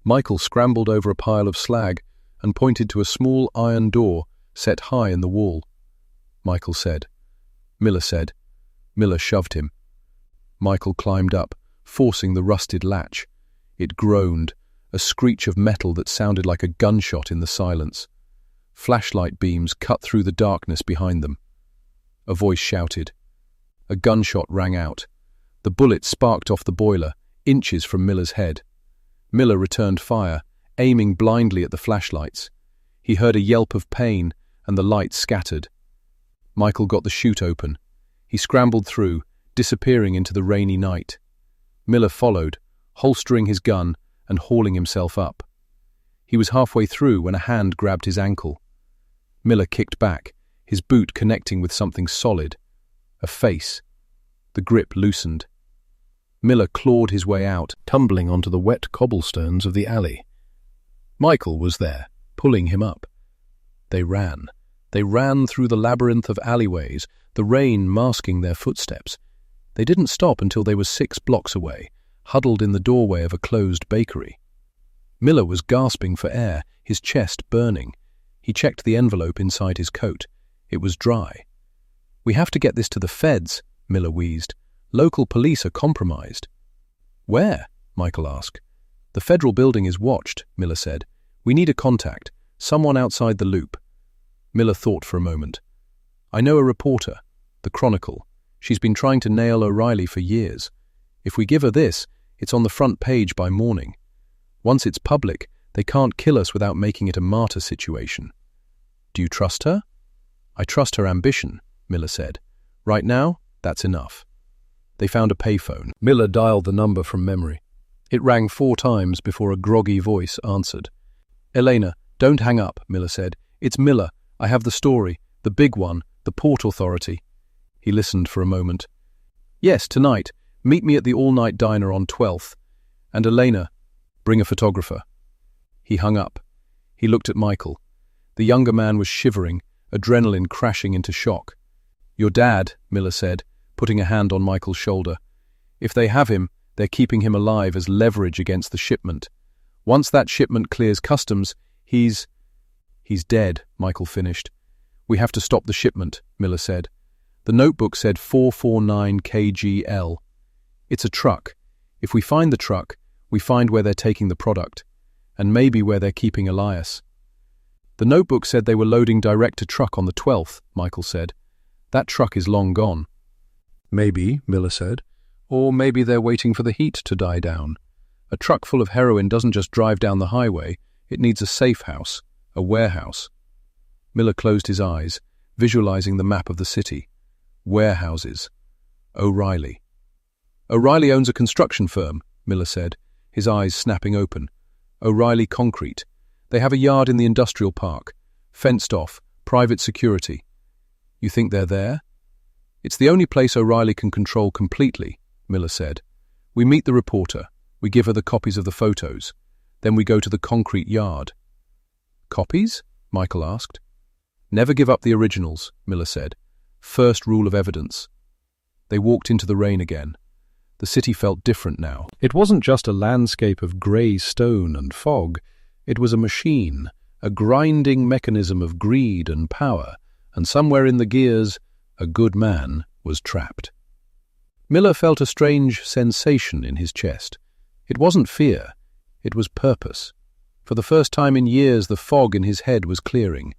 Michael scrambled over a pile of slag and pointed to a small iron door set high in the wall. Michael said. Miller said. Miller shoved him. Michael climbed up, forcing the rusted latch. It groaned, a screech of metal that sounded like a gunshot in the silence. Flashlight beams cut through the darkness behind them. A voice shouted. A gunshot rang out. The bullet sparked off the boiler, inches from Miller's head. Miller returned fire, aiming blindly at the flashlights. He heard a yelp of pain, and the light scattered. Michael got the chute open. He scrambled through, disappearing into the rainy night. Miller followed, holstering his gun and hauling himself up. He was halfway through when a hand grabbed his ankle. Miller kicked back, his boot connecting with something solid. A face. The grip loosened. Miller clawed his way out, tumbling onto the wet cobblestones of the alley. Michael was there, pulling him up. They ran. They ran through the labyrinth of alleyways, the rain masking their footsteps. They didn't stop until they were 6 blocks away, huddled in the doorway of a closed bakery. Miller was gasping for air, his chest burning. He checked the envelope inside his coat. It was dry. "We have to get this to the feds," Miller wheezed. "Local police are compromised." "Where?" Michael asked. "The federal building is watched," Miller said. "We need a contact, someone outside the loop." Miller thought for a moment. "I know a reporter, the Chronicle. She's been trying to nail O'Reilly for years. If we give her this, it's on the front page by morning. Once it's public, they can't kill us without making it a martyr situation." "Do you trust her?" "I trust her ambition," Miller said. "Right now, that's enough." They found a payphone. Miller dialed the number from memory. It rang 4 times before a groggy voice answered. "Elena, don't hang up," Miller said. "It's Miller. I have the story. The big one. The Port Authority." He listened for a moment. "Yes, tonight. Meet me at the all-night diner on 12th. And Elena, bring a photographer." He hung up. He looked at Michael. The younger man was shivering, adrenaline crashing into shock. "Your dad," Miller said, putting a hand on Michael's shoulder. "If they have him, they're keeping him alive as leverage against the shipment. Once that shipment clears customs, he's dead," Michael finished. "We have to stop the shipment," Miller said. "The notebook said 449 kgl. It's a truck. If we find the truck, we find where they're taking the product, and maybe where they're keeping Elias." "The notebook said they were loading direct to truck on the 12th, Michael said. "That truck is long gone." "Maybe," Miller said. "Or maybe they're waiting for the heat to die down. A truck full of heroin doesn't just drive down the highway, it needs a safe house, a warehouse." Miller closed his eyes, visualizing the map of the city. Warehouses. O'Reilly. "O'Reilly owns a construction firm," Miller said, his eyes snapping open. "O'Reilly Concrete. They have a yard in the industrial park. Fenced off, private security. You think they're there?" "It's the only place O'Reilly can control completely," Miller said. "We meet the reporter. We give her the copies of the photos. Then we go to the concrete yard. Copies? Michael asked. Never give up the originals, Miller said. First rule of evidence. They walked into the rain again. The city felt different now. It wasn't just a landscape of grey stone and fog. It was a machine, a grinding mechanism of greed and power, and somewhere in the gears, a good man was trapped. Miller felt a strange sensation in his chest. It wasn't fear, it was purpose. For the first time in years, the fog in his head was clearing.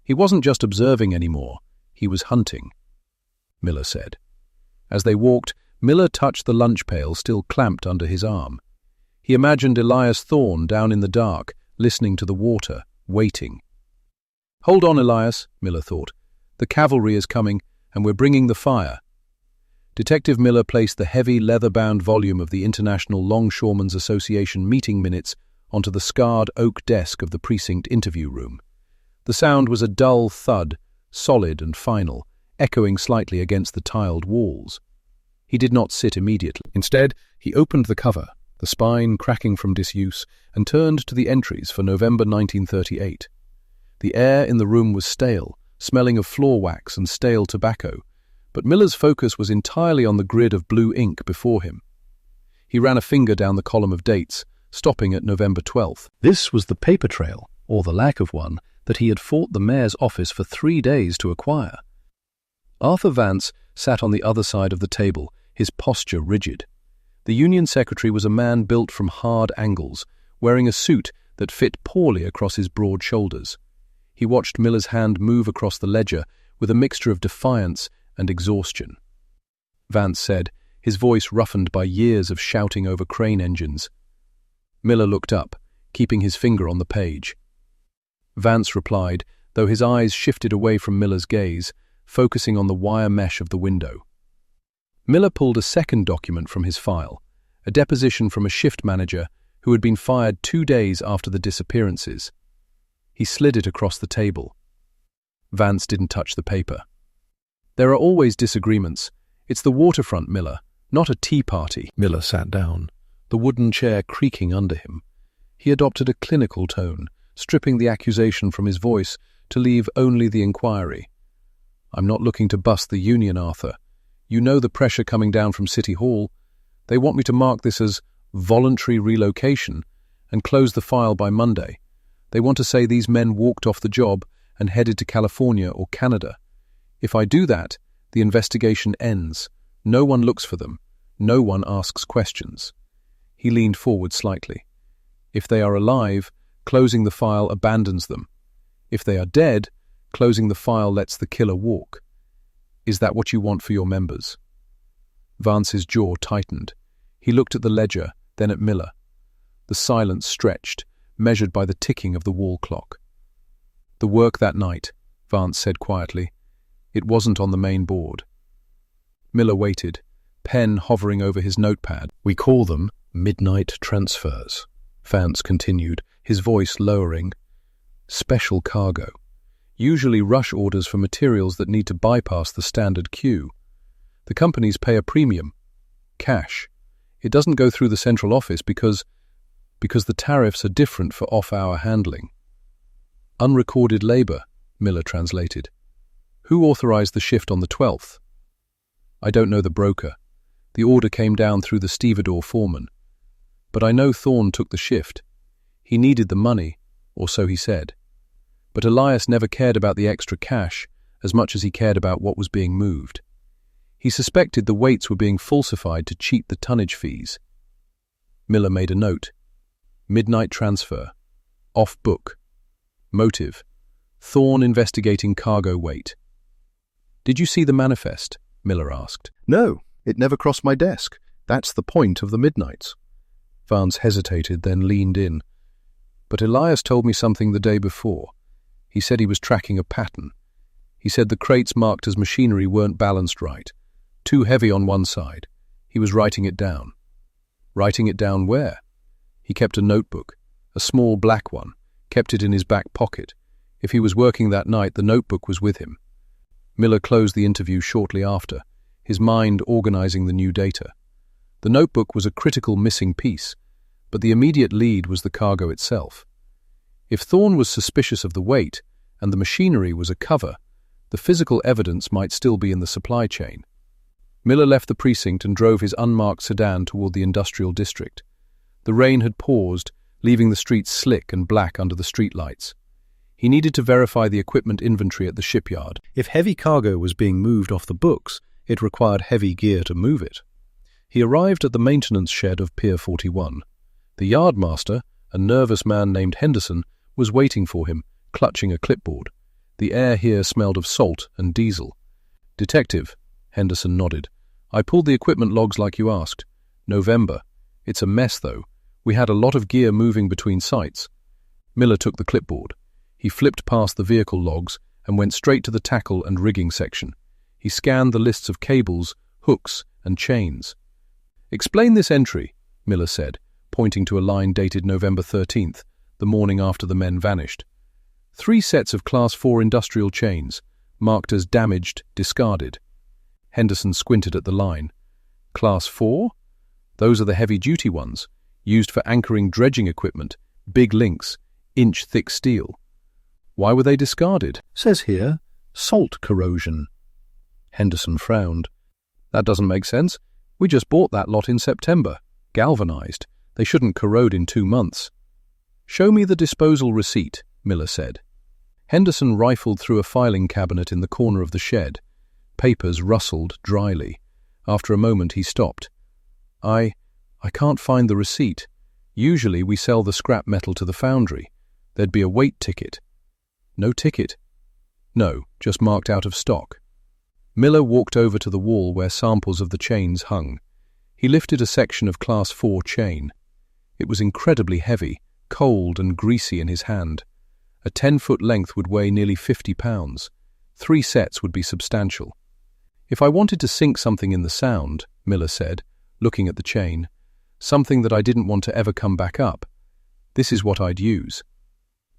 He wasn't just observing anymore, he was hunting, Miller said. As they walked, Miller touched the lunch pail still clamped under his arm. He imagined Elias Thorne down in the dark, listening to the water, waiting. Hold on, Elias, Miller thought. The cavalry is coming, and we're bringing the fire. Detective Miller placed the heavy, leather-bound volume of the International Longshoremen's Association meeting minutes onto the scarred oak desk of the precinct interview room. The sound was a dull thud, solid and final, echoing slightly against the tiled walls. He did not sit immediately. Instead, he opened the cover, the spine cracking from disuse, and turned to the entries for November 1938. The air in the room was stale, smelling of floor wax and stale tobacco, but Miller's focus was entirely on the grid of blue ink before him. He ran a finger down the column of dates, stopping at November 12th. This was the paper trail, or the lack of one, that he had fought the mayor's office for 3 days to acquire. Arthur Vance sat on the other side of the table, his posture rigid. The union secretary was a man built from hard angles, wearing a suit that fit poorly across his broad shoulders. He watched Miller's hand move across the ledger with a mixture of defiance and exhaustion. Vance said, his voice roughened by years of shouting over crane engines. Miller looked up, keeping his finger on the page. Vance replied, though his eyes shifted away from Miller's gaze, focusing on the wire mesh of the window. Miller pulled a second document from his file, a deposition from a shift manager who had been fired 2 days after the disappearances. He slid it across the table. Vance didn't touch the paper. There are always disagreements. It's the waterfront, Miller, not a tea party. Miller sat down, the wooden chair creaking under him. He adopted a clinical tone, stripping the accusation from his voice to leave only the inquiry. I'm not looking to bust the union, Arthur. You know the pressure coming down from City Hall. They want me to mark this as voluntary relocation and close the file by Monday. They want to say these men walked off the job and headed to California or Canada. If I do that, the investigation ends. No one looks for them. No one asks questions. He leaned forward slightly. If they are alive, closing the file abandons them. If they are dead, closing the file lets the killer walk. Is that what you want for your members? Vance's jaw tightened. He looked at the ledger, then at Miller. The silence stretched, measured by the ticking of the wall clock. The work that night, Vance said quietly. It wasn't on the main board. Miller waited, pen hovering over his notepad. We call them midnight transfers, Vance continued, his voice lowering. Special cargo. Usually rush orders for materials that need to bypass the standard queue. The companies pay a premium. Cash. It doesn't go through the central office because the tariffs are different for off-hour handling. Unrecorded labor, Miller translated. Who authorized the shift on the 12th? I don't know the broker. The order came down through the stevedore foreman. But I know Thorne took the shift. He needed the money, or so he said. But Elias never cared about the extra cash as much as he cared about what was being moved. He suspected the weights were being falsified to cheat the tonnage fees. Miller made a note. Midnight transfer. Off book. Motive. Thorne investigating cargo weight. Did you see the manifest? Miller asked. No, it never crossed my desk. That's the point of the midnights. Vance hesitated, then leaned in. But Elias told me something the day before. He said he was tracking a pattern. He said the crates marked as machinery weren't balanced right. Too heavy on one side. He was writing it down. Writing it down where? He kept a notebook, a small black one, kept it in his back pocket. If he was working that night, the notebook was with him. Miller closed the interview shortly after, his mind organizing the new data. The notebook was a critical missing piece, but the immediate lead was the cargo itself. If Thorne was suspicious of the weight and the machinery was a cover, the physical evidence might still be in the supply chain. Miller left the precinct and drove his unmarked sedan toward the industrial district. The rain had paused, leaving the streets slick and black under the streetlights. He needed to verify the equipment inventory at the shipyard. If heavy cargo was being moved off the books, it required heavy gear to move it. He arrived at the maintenance shed of Pier 41. The yardmaster, a nervous man named Henderson, was waiting for him, clutching a clipboard. The air here smelled of salt and diesel. "Detective," Henderson nodded. "I pulled the equipment logs like you asked. November. It's a mess, though. We had a lot of gear moving between sites." Miller took the clipboard. He flipped past the vehicle logs and went straight to the tackle and rigging section. He scanned the lists of cables, hooks, and chains. "Explain this entry," Miller said, pointing to a line dated November 13th, the morning after the men vanished. 3 sets of Class 4 industrial chains, marked as damaged, discarded. Henderson squinted at the line. "Class 4? Those are the heavy-duty ones, used for anchoring dredging equipment, big links, inch-thick steel. Why were they discarded?" Says here, salt corrosion. Henderson frowned. "That doesn't make sense. We just bought that lot in September. Galvanized. They shouldn't corrode in 2 months." "Show me the disposal receipt," Miller said. Henderson rifled through a filing cabinet in the corner of the shed. Papers rustled dryly. After a moment he stopped. I can't find the receipt. Usually we sell the scrap metal to the foundry. There'd be a weight ticket." "No ticket?" "No, just marked out of stock." Miller walked over to the wall where samples of the chains hung. He lifted a section of Class 4 chain. It was incredibly heavy, cold and greasy in his hand. A 10-foot length would weigh nearly 50 pounds. 3 sets would be substantial. "If I wanted to sink something in the Sound," Miller said, looking at the chain, "something that I didn't want to ever come back up, this is what I'd use."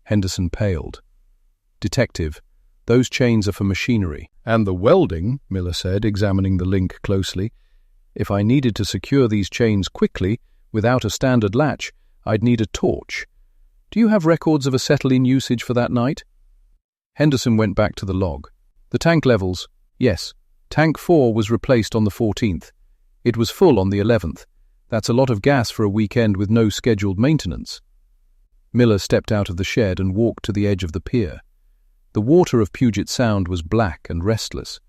Henderson paled. "Detective, those chains are for machinery." "And the welding," Miller said, examining the link closely. "If I needed to secure these chains quickly, without a standard latch, I'd need a torch. Do you have records of acetylene usage for that night?" Henderson went back to the log. "The tank levels, yes. Tank 4 was replaced on the 14th. It was full on the 11th. That's a lot of gas for a weekend with no scheduled maintenance." Miller stepped out of the shed and walked to the edge of the pier. The water of Puget Sound was black and restless.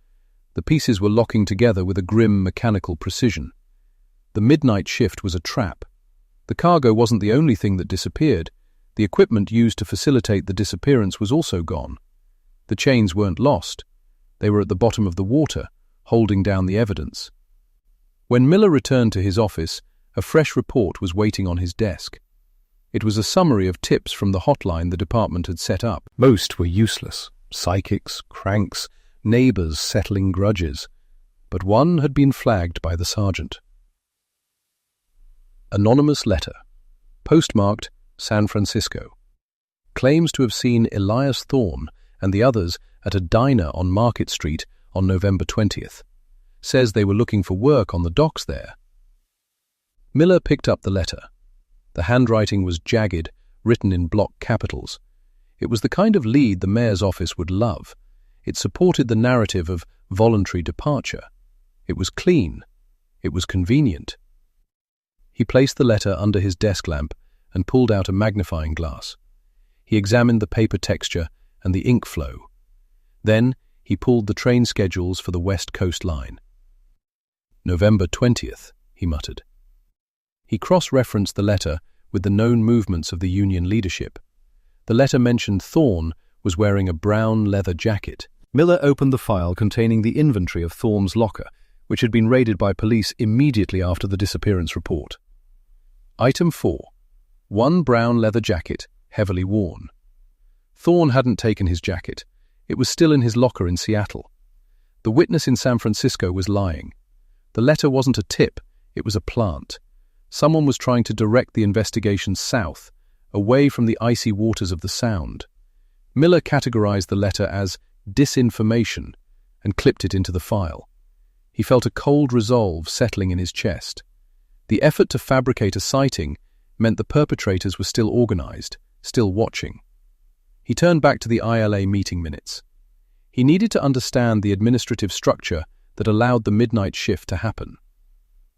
The pieces were locking together with a grim mechanical precision. The midnight shift was a trap. The cargo wasn't the only thing that disappeared. The equipment used to facilitate the disappearance was also gone. The chains weren't lost. They were at the bottom of the water, holding down the evidence. When Miller returned to his office, a fresh report was waiting on his desk. It was a summary of tips from the hotline the department had set up. Most were useless. Psychics, cranks, neighbors settling grudges. But one had been flagged by the sergeant. Anonymous letter. Postmarked San Francisco. Claims to have seen Elias Thorne and the others at a diner on Market Street on November 20th. Says they were looking for work on the docks there. Miller picked up the letter. The handwriting was jagged, written in block capitals. It was the kind of lead the mayor's office would love. It supported the narrative of voluntary departure. It was clean. It was convenient. He placed the letter under his desk lamp and pulled out a magnifying glass. He examined the paper texture and the ink flow. Then he pulled the train schedules for the West Coast line. "November 20th, he muttered. He cross-referenced the letter with the known movements of the union leadership. The letter mentioned Thorne was wearing a brown leather jacket. Miller opened the file containing the inventory of Thorne's locker, which had been raided by police immediately after the disappearance report. Item 4. 1 brown leather jacket, heavily worn. Thorne hadn't taken his jacket. It was still in his locker in Seattle. The witness in San Francisco was lying. The letter wasn't a tip, it was a plant. Someone was trying to direct the investigation south, away from the icy waters of the Sound. Miller categorized the letter as disinformation and clipped it into the file. He felt a cold resolve settling in his chest. The effort to fabricate a sighting meant the perpetrators were still organized, still watching. He turned back to the ILA meeting minutes. He needed to understand the administrative structure that allowed the midnight shift to happen.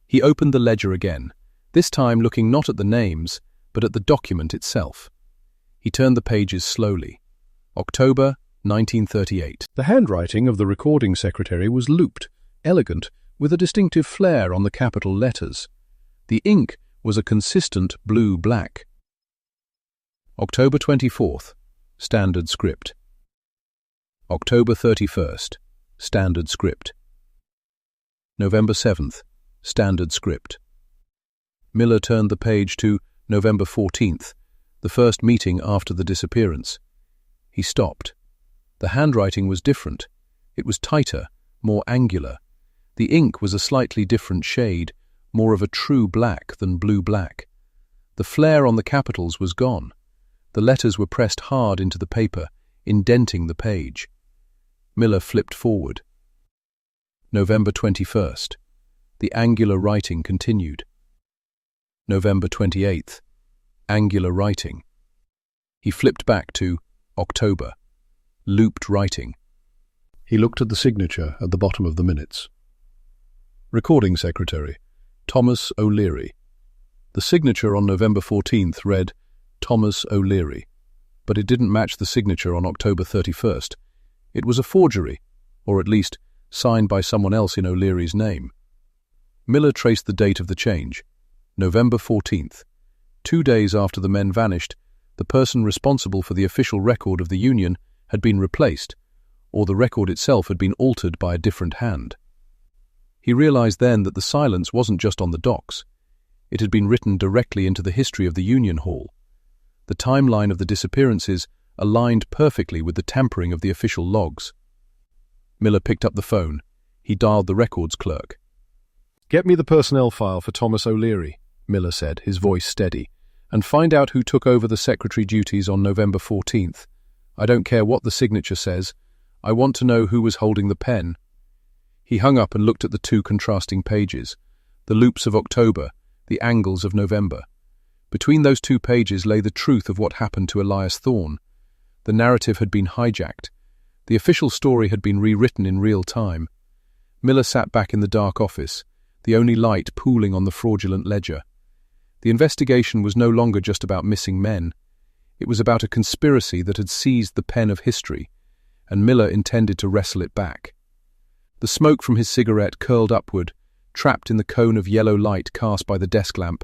He opened the ledger again, this time looking not at the names, but at the document itself. He turned the pages slowly. October 1938. The handwriting of the recording secretary was looped, elegant, with a distinctive flair on the capital letters. The ink was a consistent blue-black. October 24th, standard script. October 31st, standard script. November 7th, standard script. Miller turned the page to November 14th, the first meeting after the disappearance. He stopped. The handwriting was different. It was tighter, more angular. The ink was a slightly different shade, more of a true black than blue-black. The flare on the capitals was gone. The letters were pressed hard into the paper, indenting the page. Miller flipped forward. November 21st. The angular writing continued. November 28th. Angular writing. He flipped back to October. Looped writing. He looked at the signature at the bottom of the minutes. Recording Secretary, Thomas O'Leary. The signature on November 14th read Thomas O'Leary, but it didn't match the signature on October 31st. It was a forgery, or at least signed by someone else in O'Leary's name. Miller traced the date of the change, November 14th. 2 days after the men vanished, the person responsible for the official record of the Union had been replaced, or the record itself had been altered by a different hand. He realized then that the silence wasn't just on the docks. It had been written directly into the history of the Union Hall. The timeline of the disappearances aligned perfectly with the tampering of the official logs. Miller picked up the phone. He dialed the records clerk. "Get me the personnel file for Thomas O'Leary," Miller said, his voice steady, "and find out who took over the secretary duties on November 14th. I don't care what the signature says. I want to know who was holding the pen." He hung up and looked at the two contrasting pages, the loops of October, the angles of November. Between those two pages lay the truth of what happened to Elias Thorne. The narrative had been hijacked. The official story had been rewritten in real time. Miller sat back in the dark office, the only light pooling on the fraudulent ledger. The investigation was no longer just about missing men. It was about a conspiracy that had seized the pen of history, and Miller intended to wrestle it back. The smoke from his cigarette curled upward, trapped in the cone of yellow light cast by the desk lamp,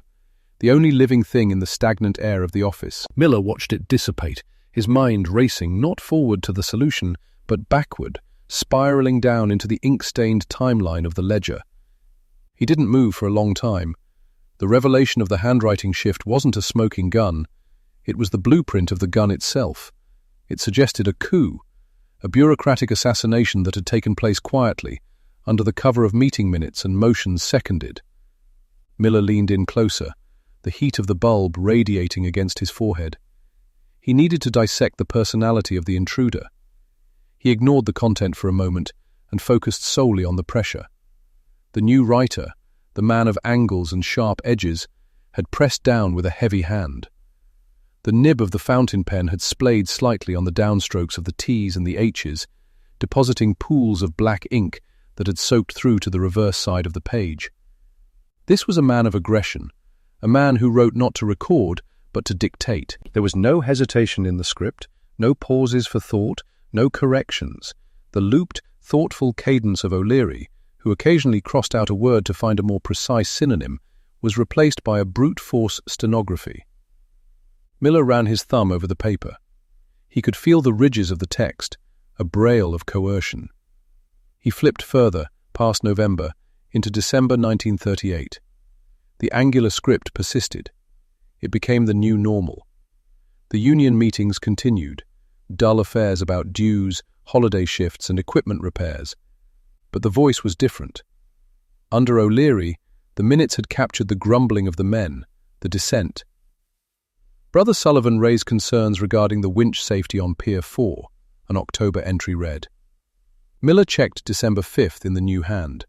the only living thing in the stagnant air of the office. Miller watched it dissipate, his mind racing not forward to the solution, but backward, spiraling down into the ink-stained timeline of the ledger. He didn't move for a long time. The revelation of the handwriting shift wasn't a smoking gun. It was the blueprint of the gun itself. It suggested a coup, a bureaucratic assassination that had taken place quietly, under the cover of meeting minutes and motions seconded. Miller leaned in closer, the heat of the bulb radiating against his forehead. He needed to dissect the personality of the intruder. He ignored the content for a moment and focused solely on the pressure. The new writer, the man of angles and sharp edges, had pressed down with a heavy hand. The nib of the fountain pen had splayed slightly on the downstrokes of the T's and the H's, depositing pools of black ink that had soaked through to the reverse side of the page. This was a man of aggression, a man who wrote not to record, but to dictate. There was no hesitation in the script, no pauses for thought, no corrections. The looped, thoughtful cadence of O'Leary, who occasionally crossed out a word to find a more precise synonym, was replaced by a brute force stenography. Miller ran his thumb over the paper. He could feel the ridges of the text, a braille of coercion. He flipped further, past November, into December 1938. The angular script persisted. It became the new normal. The union meetings continued, dull affairs about dues, holiday shifts, and equipment repairs. But the voice was different. Under O'Leary, the minutes had captured the grumbling of the men, the dissent. Brother Sullivan raised concerns regarding the winch safety on Pier 4, an October entry read. Miller checked December 5th in the new hand.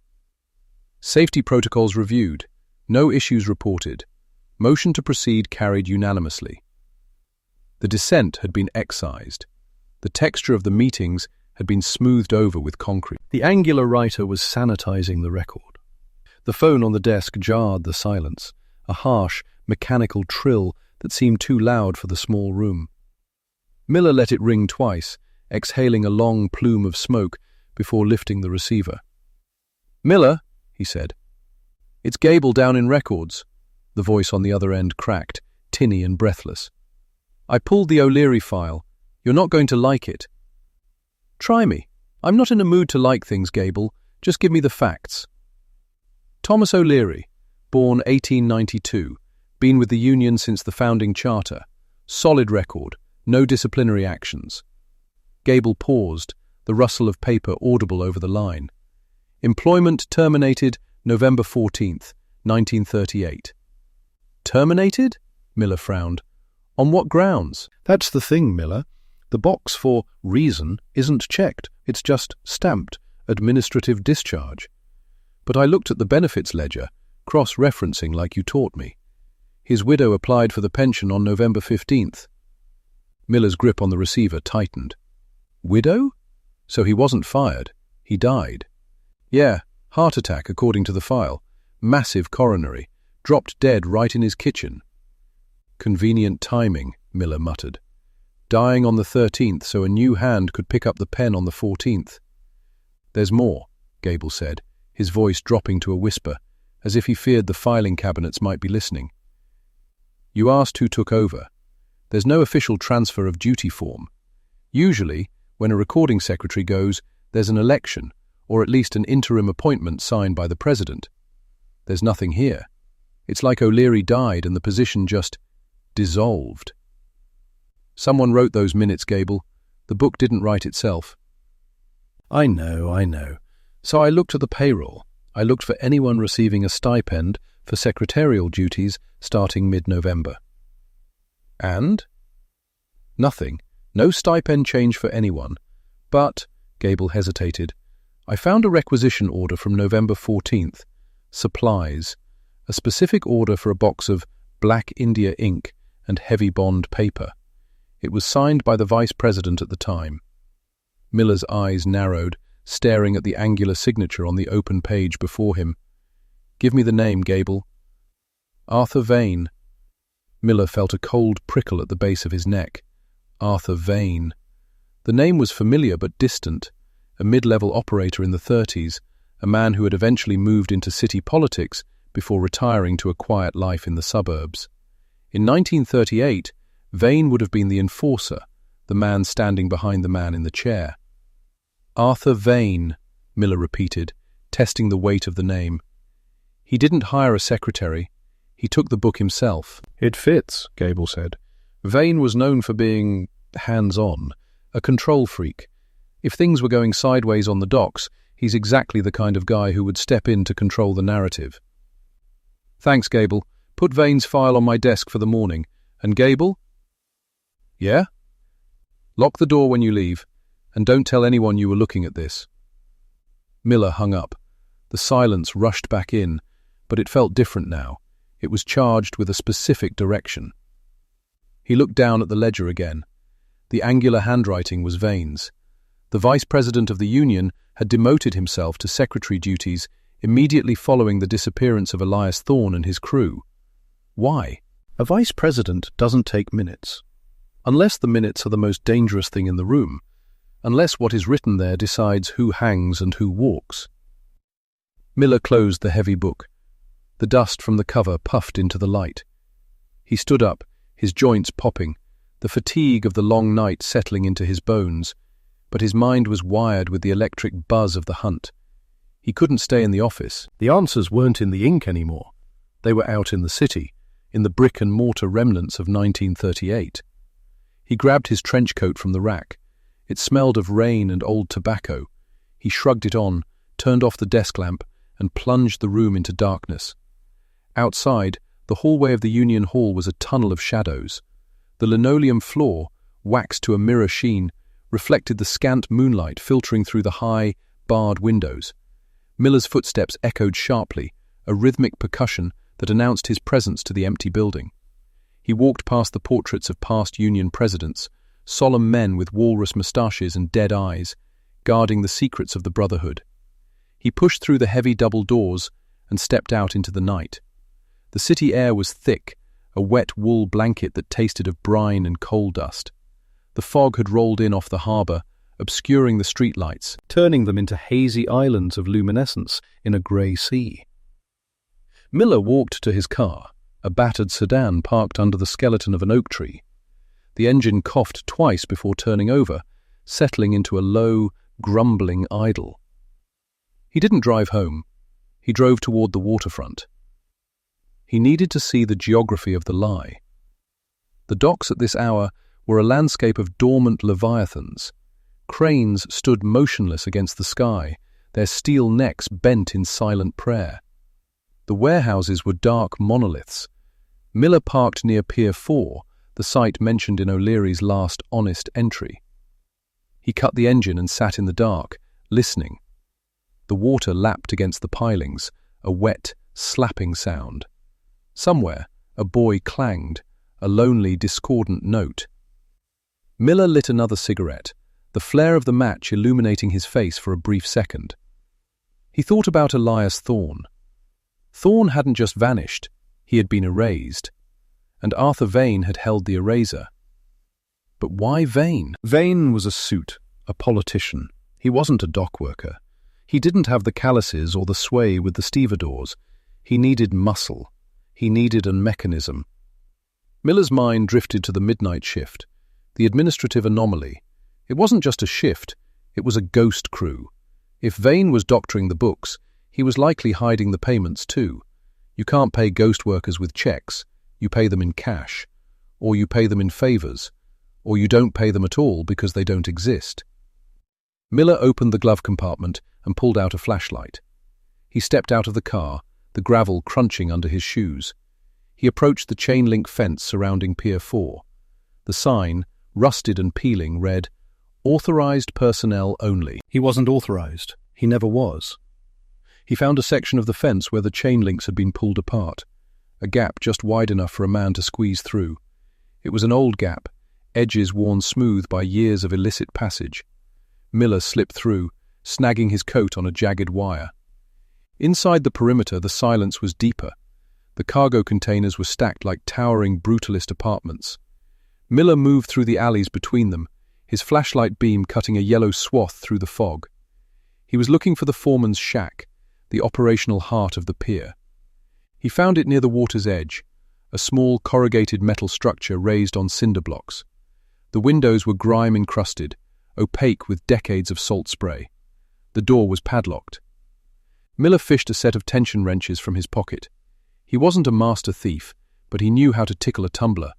Safety protocols reviewed. No issues reported. Motion to proceed carried unanimously. The dissent had been excised. The texture of the meetings had been smoothed over with concrete. The angular writer was sanitizing the record. The phone on the desk jarred the silence, a harsh, mechanical trill that seemed too loud for the small room. Miller let it ring twice, exhaling a long plume of smoke before lifting the receiver. "Miller," he said. "It's Gable down in records." The voice on the other end cracked, tinny and breathless. "I pulled the O'Leary file. You're not going to like it." "Try me. I'm not in a mood to like things, Gable. Just give me the facts." Thomas O'Leary, born 1892, been with the Union since the founding charter. Solid record, no disciplinary actions. Gable paused, the rustle of paper audible over the line. Employment terminated November 14th, 1938. Terminated? Miller frowned. On what grounds? That's the thing, Miller. The box for reason isn't checked. It's just stamped administrative discharge. But I looked at the benefits ledger, cross-referencing like you taught me. His widow applied for the pension on November 15th. Miller's grip on the receiver tightened. Widow? So he wasn't fired. He died. Yeah, heart attack according to the file. Massive coronary. Dropped dead right in his kitchen. Convenient timing, Miller muttered. Dying on the 13th so a new hand could pick up the pen on the 14th. There's more, Gable said, his voice dropping to a whisper, as if he feared the filing cabinets might be listening. You asked who took over. There's no official transfer of duty form. Usually, when a recording secretary goes, there's an election, or at least an interim appointment signed by the president. There's nothing here. It's like O'Leary died and the position just dissolved. Someone wrote those minutes, Gable. The book didn't write itself. I know. So I looked at the payroll. I looked for anyone receiving a stipend for secretarial duties starting mid-November. And? Nothing. No stipend change for anyone. But, Gable hesitated, I found a requisition order from November 14th. Supplies. A specific order for a box of Black India ink and heavy bond paper. It was signed by the vice president at the time. Miller's eyes narrowed, staring at the angular signature on the open page before him. Give me the name, Gable. Arthur Vane. Miller felt a cold prickle at the base of his neck. Arthur Vane. The name was familiar but distant. A mid-level operator in the 30s, a man who had eventually moved into city politics before retiring to a quiet life in the suburbs. In 1938, Vane would have been the enforcer, the man standing behind the man in the chair. Arthur Vane, Miller repeated, testing the weight of the name. He didn't hire a secretary. He took the book himself. It fits, Gable said. Vane was known for being hands-on, a control freak. If things were going sideways on the docks, he's exactly the kind of guy who would step in to control the narrative. Thanks, Gable. Put Vane's file on my desk for the morning. And Gable? Yeah? Lock the door when you leave, and don't tell anyone you were looking at this. Miller hung up. The silence rushed back in, but it felt different now. It was charged with a specific direction. He looked down at the ledger again. The angular handwriting was Vane's. The vice president of the Union had demoted himself to secretary duties immediately following the disappearance of Elias Thorne and his crew. Why? A vice president doesn't take minutes. Unless the minutes are the most dangerous thing in the room. Unless what is written there decides who hangs and who walks. Miller closed the heavy book. The dust from the cover puffed into the light. He stood up, his joints popping, the fatigue of the long night settling into his bones, but his mind was wired with the electric buzz of the hunt. He couldn't stay in the office. The answers weren't in the ink anymore. They were out in the city, in the brick-and-mortar remnants of 1938. He grabbed his trench coat from the rack. It smelled of rain and old tobacco. He shrugged it on, turned off the desk lamp, and plunged the room into darkness. Outside, the hallway of the Union Hall was a tunnel of shadows. The linoleum floor, waxed to a mirror sheen, reflected the scant moonlight filtering through the high, barred windows. Miller's footsteps echoed sharply, a rhythmic percussion that announced his presence to the empty building. He walked past the portraits of past Union presidents, solemn men with walrus moustaches and dead eyes, guarding the secrets of the Brotherhood. He pushed through the heavy double doors and stepped out into the night. The city air was thick, a wet wool blanket that tasted of brine and coal dust. The fog had rolled in off the harbour, obscuring the streetlights, turning them into hazy islands of luminescence in a grey sea. Miller walked to his car, a battered sedan parked under the skeleton of an oak tree. The engine coughed twice before turning over, settling into a low, grumbling idle. He didn't drive home. He drove toward the waterfront. He needed to see the geography of the lie. The docks at this hour were a landscape of dormant leviathans. Cranes stood motionless against the sky, their steel necks bent in silent prayer. The warehouses were dark monoliths. Miller parked near Pier 4, the site mentioned in O'Leary's last honest entry. He cut the engine and sat in the dark, listening. The water lapped against the pilings, a wet, slapping sound. Somewhere, a buoy clanged, a lonely, discordant note. Miller lit another cigarette, the flare of the match illuminating his face for a brief second. He thought about Elias Thorne. Thorne hadn't just vanished, he had been erased. And Arthur Vane had held the eraser. But why Vane? Vane was a suit, a politician. He wasn't a dockworker. He didn't have the calluses or the sway with the stevedores. He needed muscle. He needed a mechanism. Miller's mind drifted to the midnight shift, the administrative anomaly. It wasn't just a shift, it was a ghost crew. If Vane was doctoring the books, he was likely hiding the payments too. You can't pay ghost workers with checks. You pay them in cash, or you pay them in favours, or you don't pay them at all because they don't exist. Miller opened the glove compartment and pulled out a flashlight. He stepped out of the car, the gravel crunching under his shoes. He approached the chain-link fence surrounding Pier 4. The sign, rusted and peeling, read, "Authorised personnel only." He wasn't authorised. He never was. He found a section of the fence where the chain links had been pulled apart, a gap just wide enough for a man to squeeze through. It was an old gap, edges worn smooth by years of illicit passage. Miller slipped through, snagging his coat on a jagged wire. Inside the perimeter, the silence was deeper. The cargo containers were stacked like towering brutalist apartments. Miller moved through the alleys between them, his flashlight beam cutting a yellow swath through the fog. He was looking for the foreman's shack, the operational heart of the pier. He found it near the water's edge, a small corrugated metal structure raised on cinder blocks. The windows were grime-encrusted, opaque with decades of salt spray. The door was padlocked. Miller fished a set of tension wrenches from his pocket. He wasn't a master thief, but he knew how to tickle a tumbler.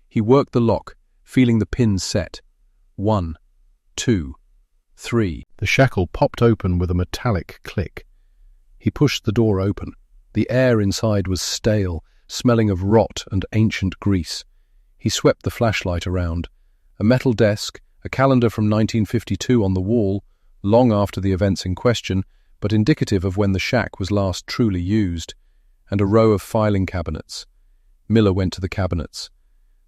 He worked the lock, feeling the pins set. 1, 2, 3. The shackle popped open with a metallic click. He pushed the door open. The air inside was stale, smelling of rot and ancient grease. He swept the flashlight around. A metal desk, a calendar from 1952 on the wall, long after the events in question, but indicative of when the shack was last truly used, and a row of filing cabinets. Miller went to the cabinets.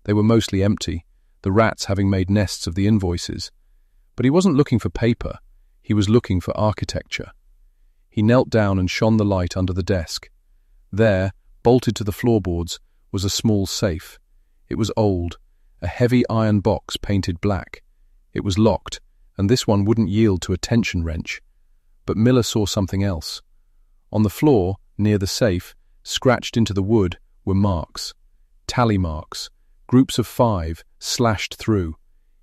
They were mostly empty, the rats having made nests of the invoices. But he wasn't looking for paper, he was looking for architecture. He knelt down and shone the light under the desk. There, bolted to the floorboards, was a small safe. It was old, a heavy iron box painted black. It was locked, and this one wouldn't yield to a tension wrench. But Miller saw something else. On the floor, near the safe, scratched into the wood, were marks. Tally marks, groups of 5, slashed through.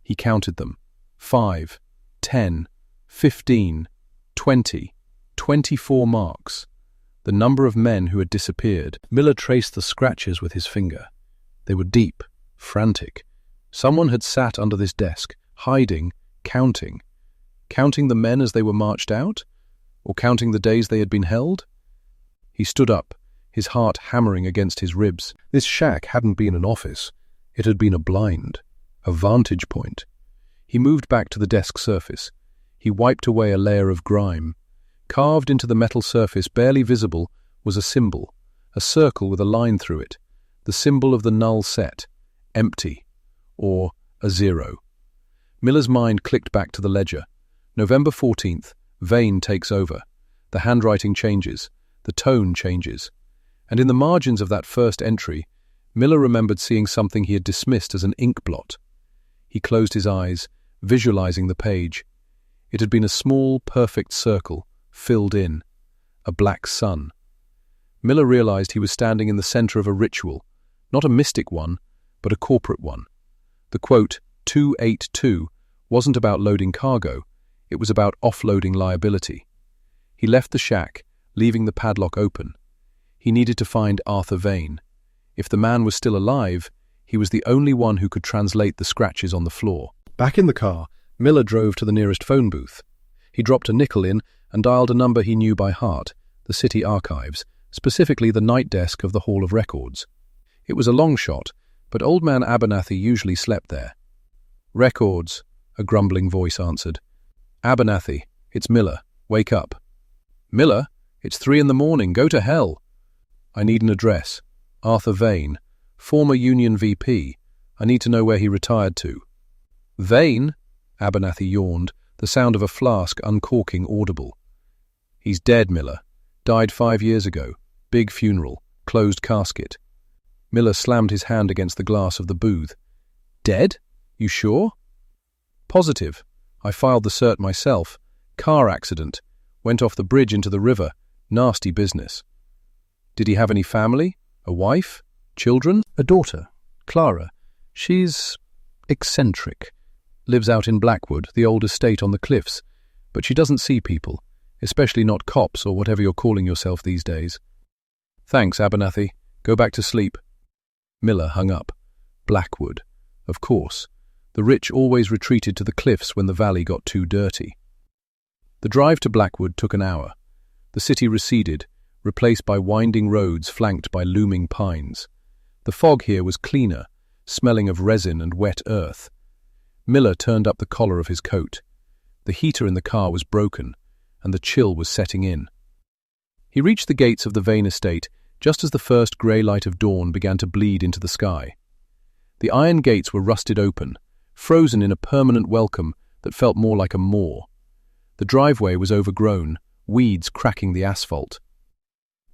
He counted them. 5, 10, 15, 20, 24 marks. The number of men who had disappeared. Miller traced the scratches with his finger. They were deep, frantic. Someone had sat under this desk, hiding, counting. Counting the men as they were marched out? Or counting the days they had been held? He stood up, his heart hammering against his ribs. This shack hadn't been an office. It had been a blind, a vantage point. He moved back to the desk surface. He wiped away a layer of grime. Carved into the metal surface, barely visible, was a symbol, a circle with a line through it, the symbol of the null set, empty, or a zero. Miller's mind clicked back to the ledger. November 14th, Vane takes over. The handwriting changes, the tone changes. And in the margins of that first entry, Miller remembered seeing something he had dismissed as an ink blot. He closed his eyes, visualizing the page. It had been a small, perfect circle, filled in, a black sun. Miller realized he was standing in the center of a ritual, not a mystic one, but a corporate one. The quote, 282, wasn't about loading cargo, it was about offloading liability. He left the shack, leaving the padlock open. He needed to find Arthur Vane. If the man was still alive, he was the only one who could translate the scratches on the floor. Back in the car, Miller drove to the nearest phone booth. He dropped a nickel in and dialed a number he knew by heart, the city archives, specifically the night desk of the Hall of Records. It was a long shot, but old man Abernathy usually slept there. "Records," a grumbling voice answered. "Abernathy, it's Miller. Wake up." "Miller? It's 3 a.m, go to hell." "I need an address. Arthur Vane, former Union VP. I need to know where he retired to." "Vane?" Abernathy yawned, the sound of a flask uncorking audible. "He's dead, Miller. Died 5 years ago. Big funeral. Closed casket." Miller slammed his hand against the glass of the booth. "Dead? You sure?" "Positive. I filed the cert myself. Car accident. Went off the bridge into the river. Nasty business." "Did he have any family? A wife? Children?" "A daughter, Clara. She's eccentric. Lives out in Blackwood, the old estate on the cliffs, but she doesn't see people, especially not cops or whatever you're calling yourself these days." "Thanks, Abernathy. Go back to sleep." Miller hung up. Blackwood. Of course. The rich always retreated to the cliffs when the valley got too dirty. The drive to Blackwood took an hour. The city receded, replaced by winding roads flanked by looming pines. The fog here was cleaner, smelling of resin and wet earth. Miller turned up the collar of his coat. The heater in the car was broken, and the chill was setting in. He reached the gates of the Vane estate just as the first grey light of dawn began to bleed into the sky. The iron gates were rusted open, frozen in a permanent welcome that felt more like a maw. The driveway was overgrown, weeds cracking the asphalt.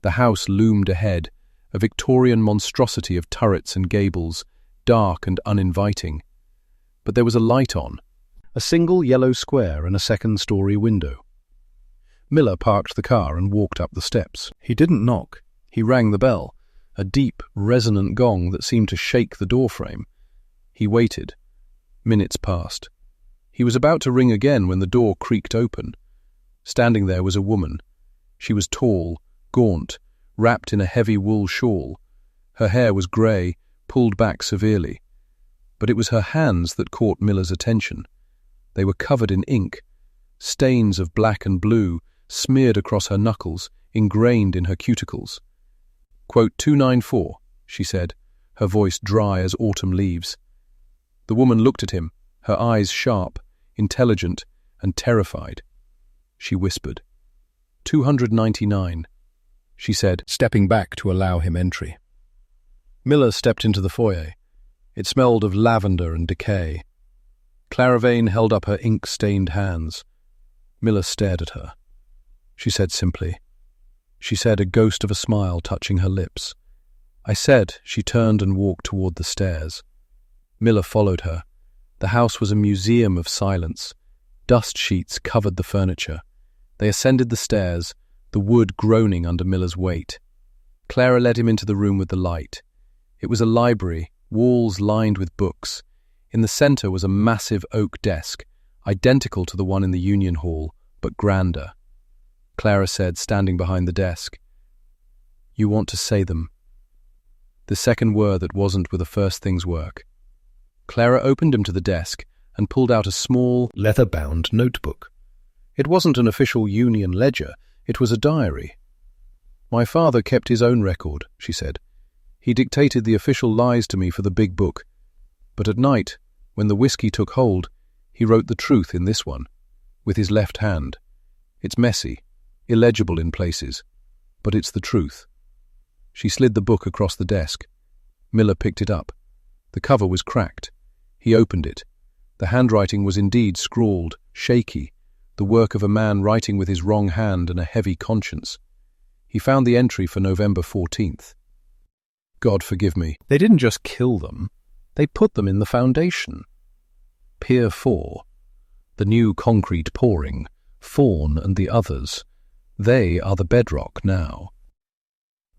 The house loomed ahead, a Victorian monstrosity of turrets and gables, dark and uninviting. But there was a light on, a single yellow square and a second-story window. Miller parked the car and walked up the steps. He didn't knock. He rang the bell, a deep, resonant gong that seemed to shake the doorframe. He waited. Minutes passed. He was about to ring again when the door creaked open. Standing there was a woman. She was tall, gaunt, wrapped in a heavy wool shawl. Her hair was grey, pulled back severely. But it was her hands that caught Miller's attention. They were covered in ink, stains of black and blue smeared across her knuckles, ingrained in her cuticles. "Quote 294, she said, her voice dry as autumn leaves. The woman looked at him, her eyes sharp, intelligent, and terrified. She whispered. 299, she said, stepping back to allow him entry. Miller stepped into the foyer. It smelled of lavender and decay. Clara Vane held up her ink-stained hands. Miller stared at her. She said simply. She said, a ghost of a smile touching her lips. I said, she turned and walked toward the stairs. Miller followed her. The house was a museum of silence. Dust sheets covered the furniture. They ascended the stairs, the wood groaning under Miller's weight. Clara led him into the room with the light. It was a library, walls lined with books. In the center was a massive oak desk, identical to the one in the Union Hall, but grander. Clara said, standing behind the desk, You want to say them. The second word that wasn't with the first thing's work. Clara opened him to the desk and pulled out a small, leather-bound notebook. It wasn't an official Union ledger, it was a diary. My father kept his own record, she said. He dictated the official lies to me for the big book. But at night, when the whiskey took hold, he wrote the truth in this one, with his left hand. It's messy, illegible in places, but it's the truth. She slid the book across the desk. Miller picked it up. The cover was cracked. He opened it. The handwriting was indeed scrawled, shaky, the work of a man writing with his wrong hand and a heavy conscience. He found the entry for November 14th. God forgive me. They didn't just kill them. They put them in the foundation. Pier 4. The new concrete pouring. Fawn and the others. They are the bedrock now.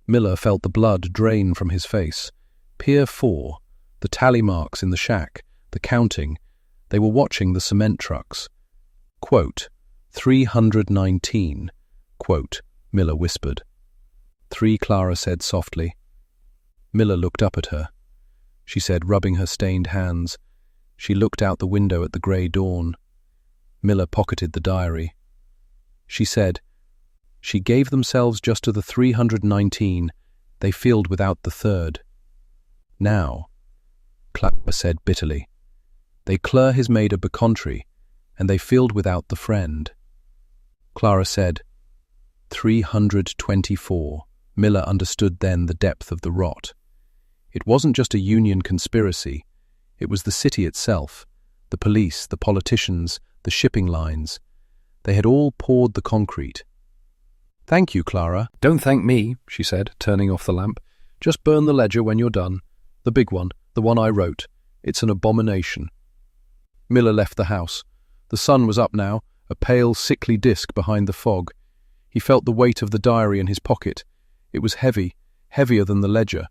Miller felt the blood drain from his face. Pier 4. The tally marks in the shack. The counting. They were watching the cement trucks. Quote, 319. Quote, Miller whispered. 3, Clara said softly. Miller looked up at her. She said, rubbing her stained hands. She looked out the window at the grey dawn. Miller pocketed the diary. She said, she gave themselves just to the 319. They filled without the third. Now, Clara said bitterly, they Clare has made a becontry, and they filled without the friend. Clara said, 324. Miller understood then the depth of the rot. It wasn't just a union conspiracy. It was the city itself, the police, the politicians, the shipping lines. They had all poured the concrete. Thank you, Clara. Don't thank me, she said, turning off the lamp. Just burn the ledger when you're done. The big one, the one I wrote. It's an abomination. Miller left the house. The sun was up now, a pale, sickly disk behind the fog. He felt the weight of the diary in his pocket. It was heavy, heavier than the ledger.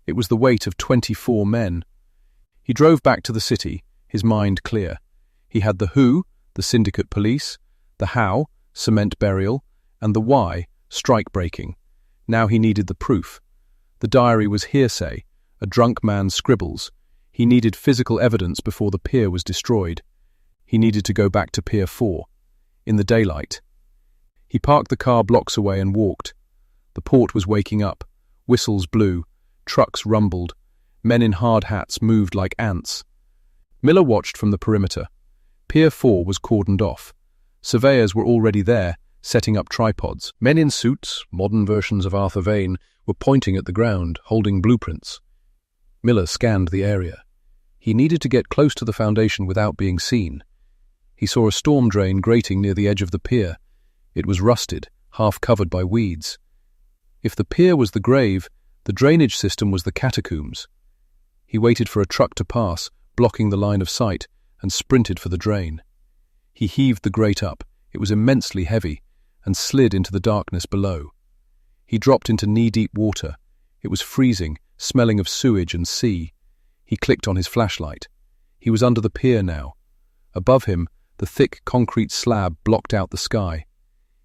It was the weight of 24 men. He drove back to the city, his mind clear. He had the who, the syndicate police, the how, cement burial, and the why, strike breaking. Now he needed the proof. The diary was hearsay, a drunk man's scribbles. He needed physical evidence before the pier was destroyed. He needed to go back to Pier 4, in the daylight. He parked the car blocks away and walked. The port was waking up. Whistles blew. Trucks rumbled. Men in hard hats moved like ants. Miller watched from the perimeter. Pier 4 was cordoned off. Surveyors were already there, setting up tripods. Men in suits, modern versions of Arthur Vane, were pointing at the ground, holding blueprints. Miller scanned the area. He needed to get close to the foundation without being seen. He saw a storm drain grating near the edge of the pier. It was rusted, half covered by weeds. If the pier was the grave, the drainage system was the catacombs. He waited for a truck to pass, blocking the line of sight, and sprinted for the drain. He heaved the grate up. It was immensely heavy, and slid into the darkness below. He dropped into knee-deep water. It was freezing, smelling of sewage and sea. He clicked on his flashlight. He was under the pier now. Above him, the thick concrete slab blocked out the sky.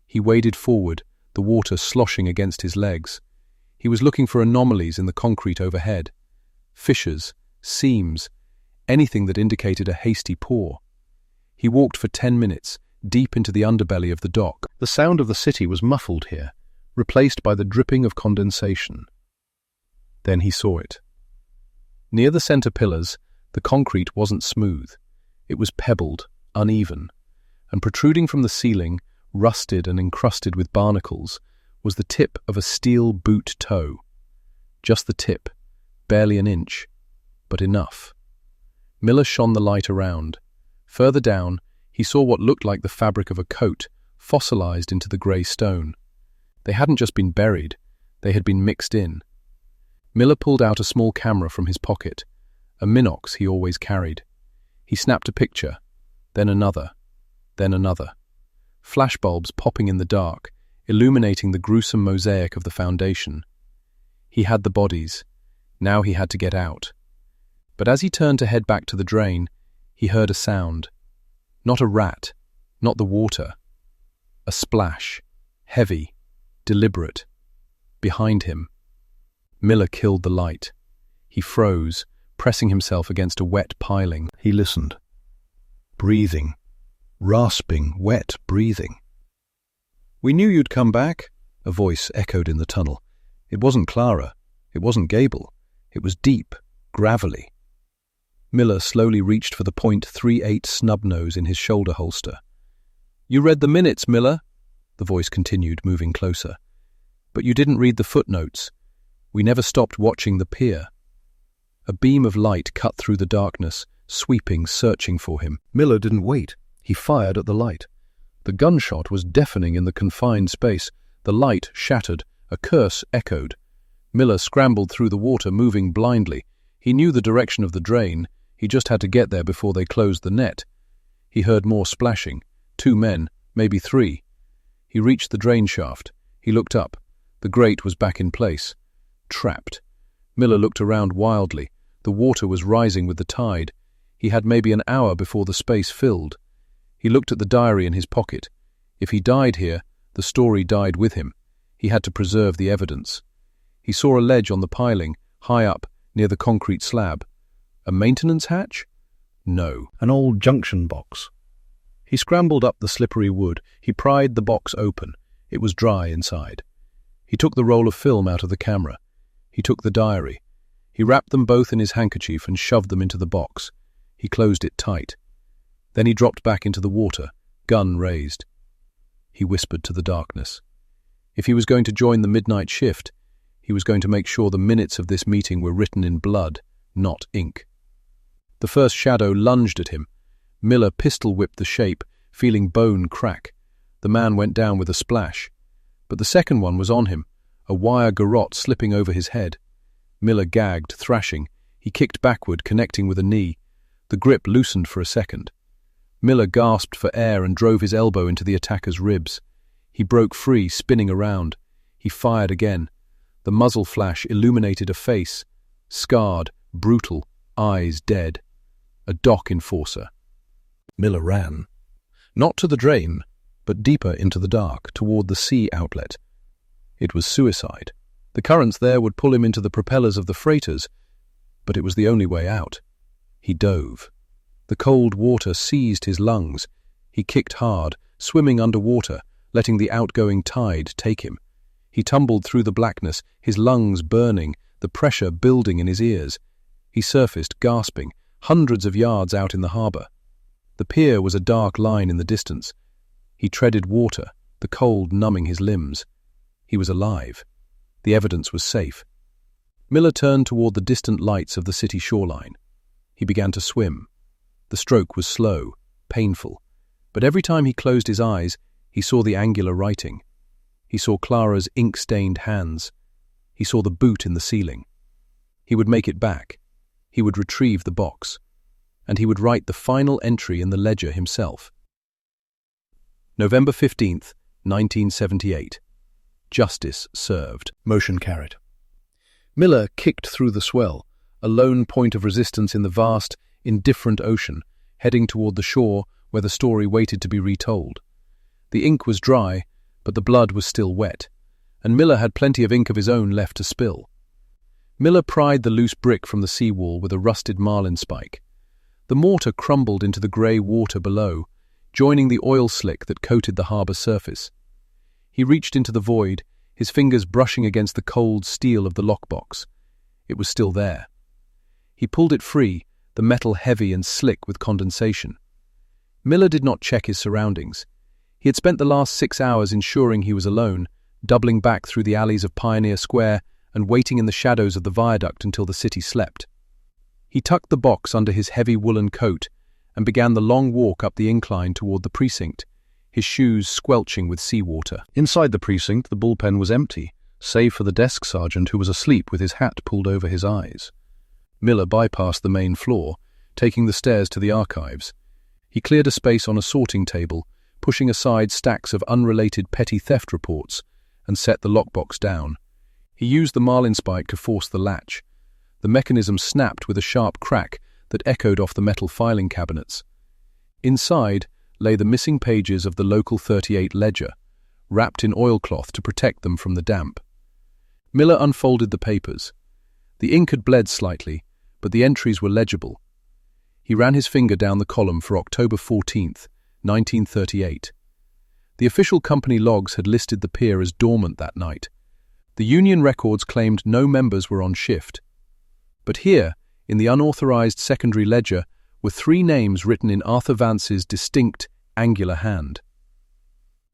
He waded forward, the water sloshing against his legs. He was looking for anomalies in the concrete overhead. Fissures, seams, anything that indicated a hasty pour. He walked for 10 minutes, deep into the underbelly of the dock. The sound of the city was muffled here, replaced by the dripping of condensation. Then he saw it. Near the center pillars, the concrete wasn't smooth. It was pebbled, uneven, and protruding from the ceiling, rusted and encrusted with barnacles, was the tip of a steel boot toe. Just the tip, barely an inch, but enough. Miller shone the light around. Further down, he saw what looked like the fabric of a coat, fossilized into the grey stone. They hadn't just been buried, they had been mixed in. Miller pulled out a small camera from his pocket, a Minox he always carried. He snapped a picture, then another, then another. Flashbulbs popping in the dark, illuminating the gruesome mosaic of the foundation. He had the bodies. Now he had to get out. But as he turned to head back to the drain, he heard a sound. Not a rat, not the water. A splash, heavy, deliberate. Behind him. Miller killed the light. He froze, pressing himself against a wet piling. He listened. Breathing. Rasping, wet breathing. "We knew you'd come back," a voice echoed in the tunnel. It wasn't Clara. It wasn't Gable. It was deep, gravelly. Miller slowly reached for the .38 snub-nose in his shoulder holster. "You read the minutes, Miller," the voice continued, moving closer. "But you didn't read the footnotes. We never stopped watching the pier. A beam of light cut through the darkness, sweeping, searching for him. Miller didn't wait. He fired at the light. The gunshot was deafening in the confined space. The light shattered. A curse echoed. Miller scrambled through the water, moving blindly. He knew the direction of the drain. He just had to get there before they closed the net. He heard more splashing. 2 men, maybe 3. He reached the drain shaft. He looked up. The grate was back in place. Trapped. Miller looked around wildly. The water was rising with the tide. He had maybe an hour before the space filled. He looked at the diary in his pocket. If he died here, the story died with him. He had to preserve the evidence. He saw a ledge on the piling, high up, near the concrete slab. A maintenance hatch? No, an old junction box. He scrambled up the slippery wood. He pried the box open. It was dry inside. He took the roll of film out of the camera. He took the diary. He wrapped them both in his handkerchief and shoved them into the box. He closed it tight. Then he dropped back into the water, gun raised. He whispered to the darkness. If he was going to join the midnight shift, he was going to make sure the minutes of this meeting were written in blood, not ink. The first shadow lunged at him. Miller pistol-whipped the shape, feeling bone crack. The man went down with a splash. But the second one was on him, a wire garrote slipping over his head. Miller gagged, thrashing. He kicked backward, connecting with a knee. The grip loosened for a second. Miller gasped for air and drove his elbow into the attacker's ribs. He broke free, spinning around. He fired again. The muzzle flash illuminated a face, scarred, brutal, eyes dead. A dock enforcer. Miller ran. Not to the drain, but deeper into the dark, toward the sea outlet. It was suicide. The currents there would pull him into the propellers of the freighters, but it was the only way out. He dove. The cold water seized his lungs. He kicked hard, swimming underwater, letting the outgoing tide take him. He tumbled through the blackness, his lungs burning, the pressure building in his ears. He surfaced, gasping, hundreds of yards out in the harbour. The pier was a dark line in the distance. He treaded water, the cold numbing his limbs. He was alive. The evidence was safe. Miller turned toward the distant lights of the city shoreline. He began to swim. The stroke was slow, painful, but every time he closed his eyes, he saw the angular writing. He saw Clara's ink-stained hands. He saw the boot in the ceiling. He would make it back. He would retrieve the box. And he would write the final entry in the ledger himself. November 15th, 1978. Justice served. Motion carried. Miller kicked through the swell, a lone point of resistance in the vast, indifferent ocean, heading toward the shore where the story waited to be retold. The ink was dry, but the blood was still wet, and Miller had plenty of ink of his own left to spill. Miller pried the loose brick from the seawall with a rusted marlinspike. The mortar crumbled into the grey water below, joining the oil slick that coated the harbour surface. He reached into the void, his fingers brushing against the cold steel of the lockbox. It was still there. He pulled it free, the metal heavy and slick with condensation. Miller did not check his surroundings. He had spent the last 6 hours ensuring he was alone, doubling back through the alleys of Pioneer Square and waiting in the shadows of the viaduct until the city slept. He tucked the box under his heavy woolen coat and began the long walk up the incline toward the precinct, his shoes squelching with seawater. Inside the precinct, the bullpen was empty, save for the desk sergeant who was asleep with his hat pulled over his eyes. Miller bypassed the main floor, taking the stairs to the archives. He cleared a space on a sorting table, pushing aside stacks of unrelated petty theft reports, and set the lockbox down. He used the marlinspike to force the latch. The mechanism snapped with a sharp crack that echoed off the metal filing cabinets. Inside lay the missing pages of the local 38 ledger, wrapped in oilcloth to protect them from the damp. Miller unfolded the papers. The ink had bled slightly, but the entries were legible. He ran his finger down the column for October 14th, 1938. The official company logs had listed the pier as dormant that night. The union records claimed no members were on shift. But here, in the unauthorized secondary ledger, were 3 names written in Arthur Vance's distinct, angular hand.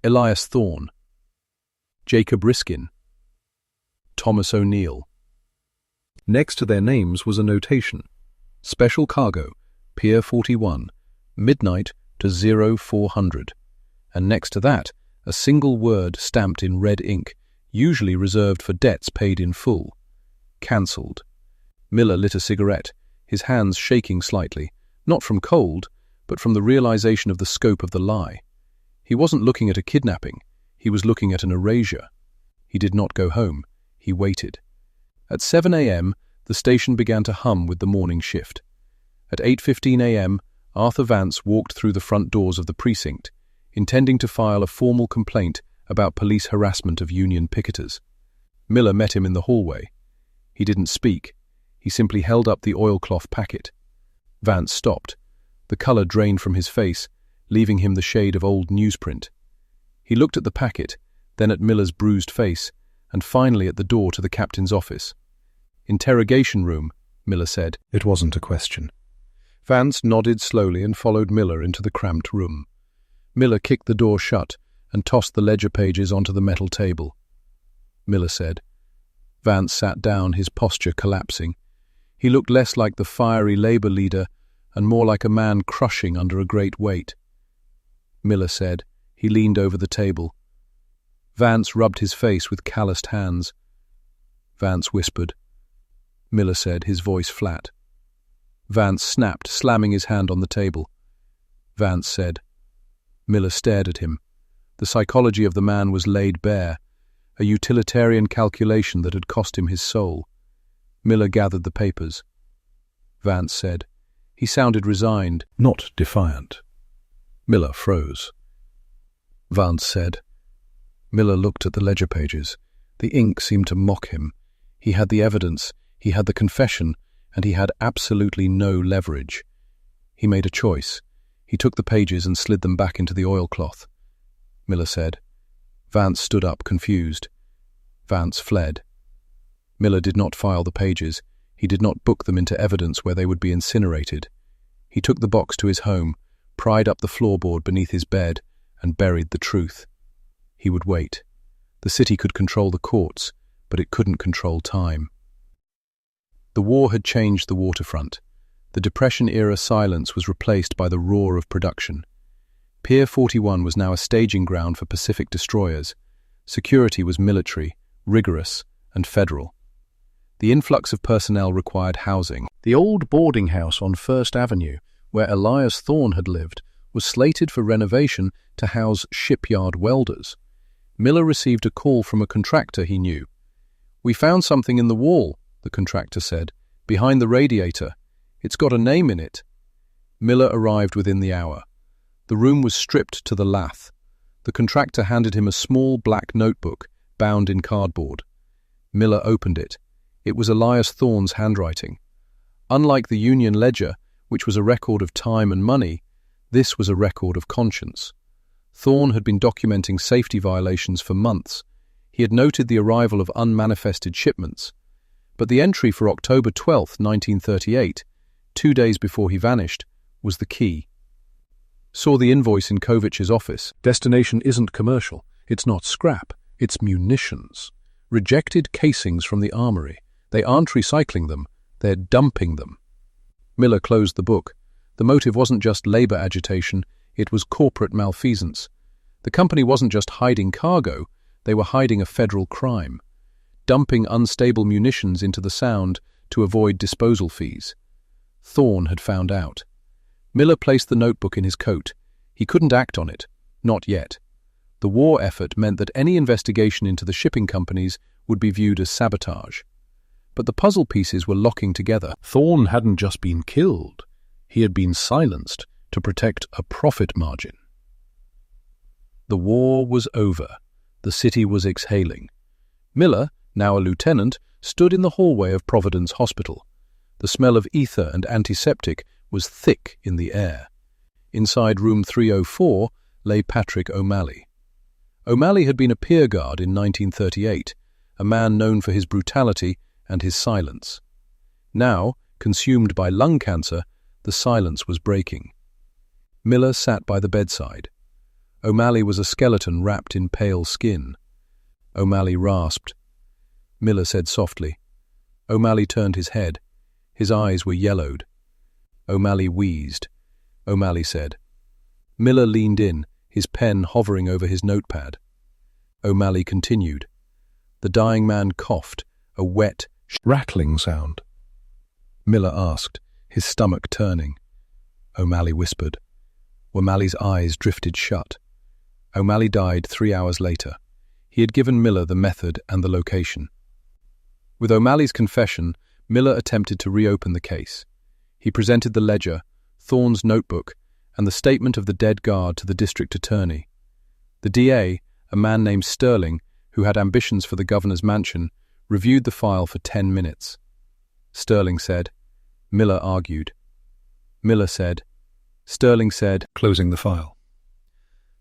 Elias Thorne, Jacob Riskin, Thomas O'Neill. Next to their names was a notation. Special cargo, Pier 41, midnight to 0400. And next to that, a single word stamped in red ink, usually reserved for debts paid in full. Cancelled. Miller lit a cigarette, his hands shaking slightly, not from cold, but from the realization of the scope of the lie. He wasn't looking at a kidnapping, he was looking at an erasure. He did not go home, he waited. At 7 a.m., the station began to hum with the morning shift. At 8:15 a.m., Arthur Vance walked through the front doors of the precinct, intending to file a formal complaint about police harassment of union picketers. Miller met him in the hallway. He didn't speak. He simply held up the oilcloth packet. Vance stopped. The colour drained from his face, leaving him the shade of old newsprint. He looked at the packet, then at Miller's bruised face, and finally at the door to the captain's office. "Interrogation room," Miller said. It wasn't a question. Vance nodded slowly and followed Miller into the cramped room. Miller kicked the door shut and tossed the ledger pages onto the metal table. Miller said. Vance sat down, his posture collapsing. He looked less like the fiery Labour leader and more like a man crushing under a great weight. Miller said. He leaned over the table. Vance rubbed his face with calloused hands. Vance whispered. Miller said, his voice flat. Vance snapped, slamming his hand on the table. Vance said. Miller stared at him. The psychology of the man was laid bare, a utilitarian calculation that had cost him his soul. Miller gathered the papers. Vance said. He sounded resigned, not defiant. Miller froze. Vance said. Miller looked at the ledger pages. The ink seemed to mock him. He had the evidence, he had the confession, and he had absolutely no leverage. He made a choice. He took the pages and slid them back into the oilcloth. Miller said. Vance stood up, confused. Vance fled. Miller did not file the pages. He did not book them into evidence where they would be incinerated. He took the box to his home, pried up the floorboard beneath his bed, and buried the truth. He would wait. The city could control the courts, but it couldn't control time. The war had changed the waterfront. The Depression-era silence was replaced by the roar of production. Pier 41 was now a staging ground for Pacific destroyers. Security was military, rigorous, and federal. The influx of personnel required housing. The old boarding house on First Avenue, where Elias Thorne had lived, was slated for renovation to house shipyard welders. Miller received a call from a contractor he knew. "We found something in the wall," the contractor said, "behind the radiator. It's got a name in it." Miller arrived within the hour. The room was stripped to the lath. The contractor handed him a small black notebook, bound in cardboard. Miller opened it. It was Elias Thorne's handwriting. Unlike the Union Ledger, which was a record of time and money, this was a record of conscience. Thorne had been documenting safety violations for months. He had noted the arrival of unmanifested shipments. But the entry for October 12, 1938, 2 days before he vanished, was the key. Saw the invoice in Kovich's office. Destination isn't commercial. It's not scrap. It's munitions. Rejected casings from the armory. They aren't recycling them. They're dumping them. Miller closed the book. The motive wasn't just labor agitation. It was corporate malfeasance. The company wasn't just hiding cargo. They were hiding a federal crime. Dumping unstable munitions into the Sound to avoid disposal fees. Thorne had found out. Miller placed the notebook in his coat. He couldn't act on it. Not yet. The war effort meant that any investigation into the shipping companies would be viewed as sabotage. But the puzzle pieces were locking together. Thorne hadn't just been killed. He had been silenced to protect a profit margin. The war was over. The city was exhaling. Miller, now a lieutenant, stood in the hallway of Providence Hospital. The smell of ether and antiseptic was thick in the air. Inside room 304 lay Patrick O'Malley. O'Malley had been a pier guard in 1938, a man known for his brutality and his silence. Now, consumed by lung cancer, the silence was breaking. Miller sat by the bedside. O'Malley was a skeleton wrapped in pale skin. O'Malley rasped. Miller said softly, O'Malley turned his head. His eyes were yellowed. O'Malley wheezed. O'Malley said. Miller leaned in, his pen hovering over his notepad. O'Malley continued. The dying man coughed, a wet, rattling sound. Miller asked, his stomach turning. O'Malley whispered. O'Malley's eyes drifted shut. O'Malley died 3 hours later. He had given Miller the method and the location. With O'Malley's confession, Miller attempted to reopen the case. He presented the ledger, Thorne's notebook, and the statement of the dead guard to the district attorney. The DA, a man named Sterling, who had ambitions for the governor's mansion, reviewed the file for 10 minutes. Sterling said. Miller argued. Miller said. Sterling said, closing the file.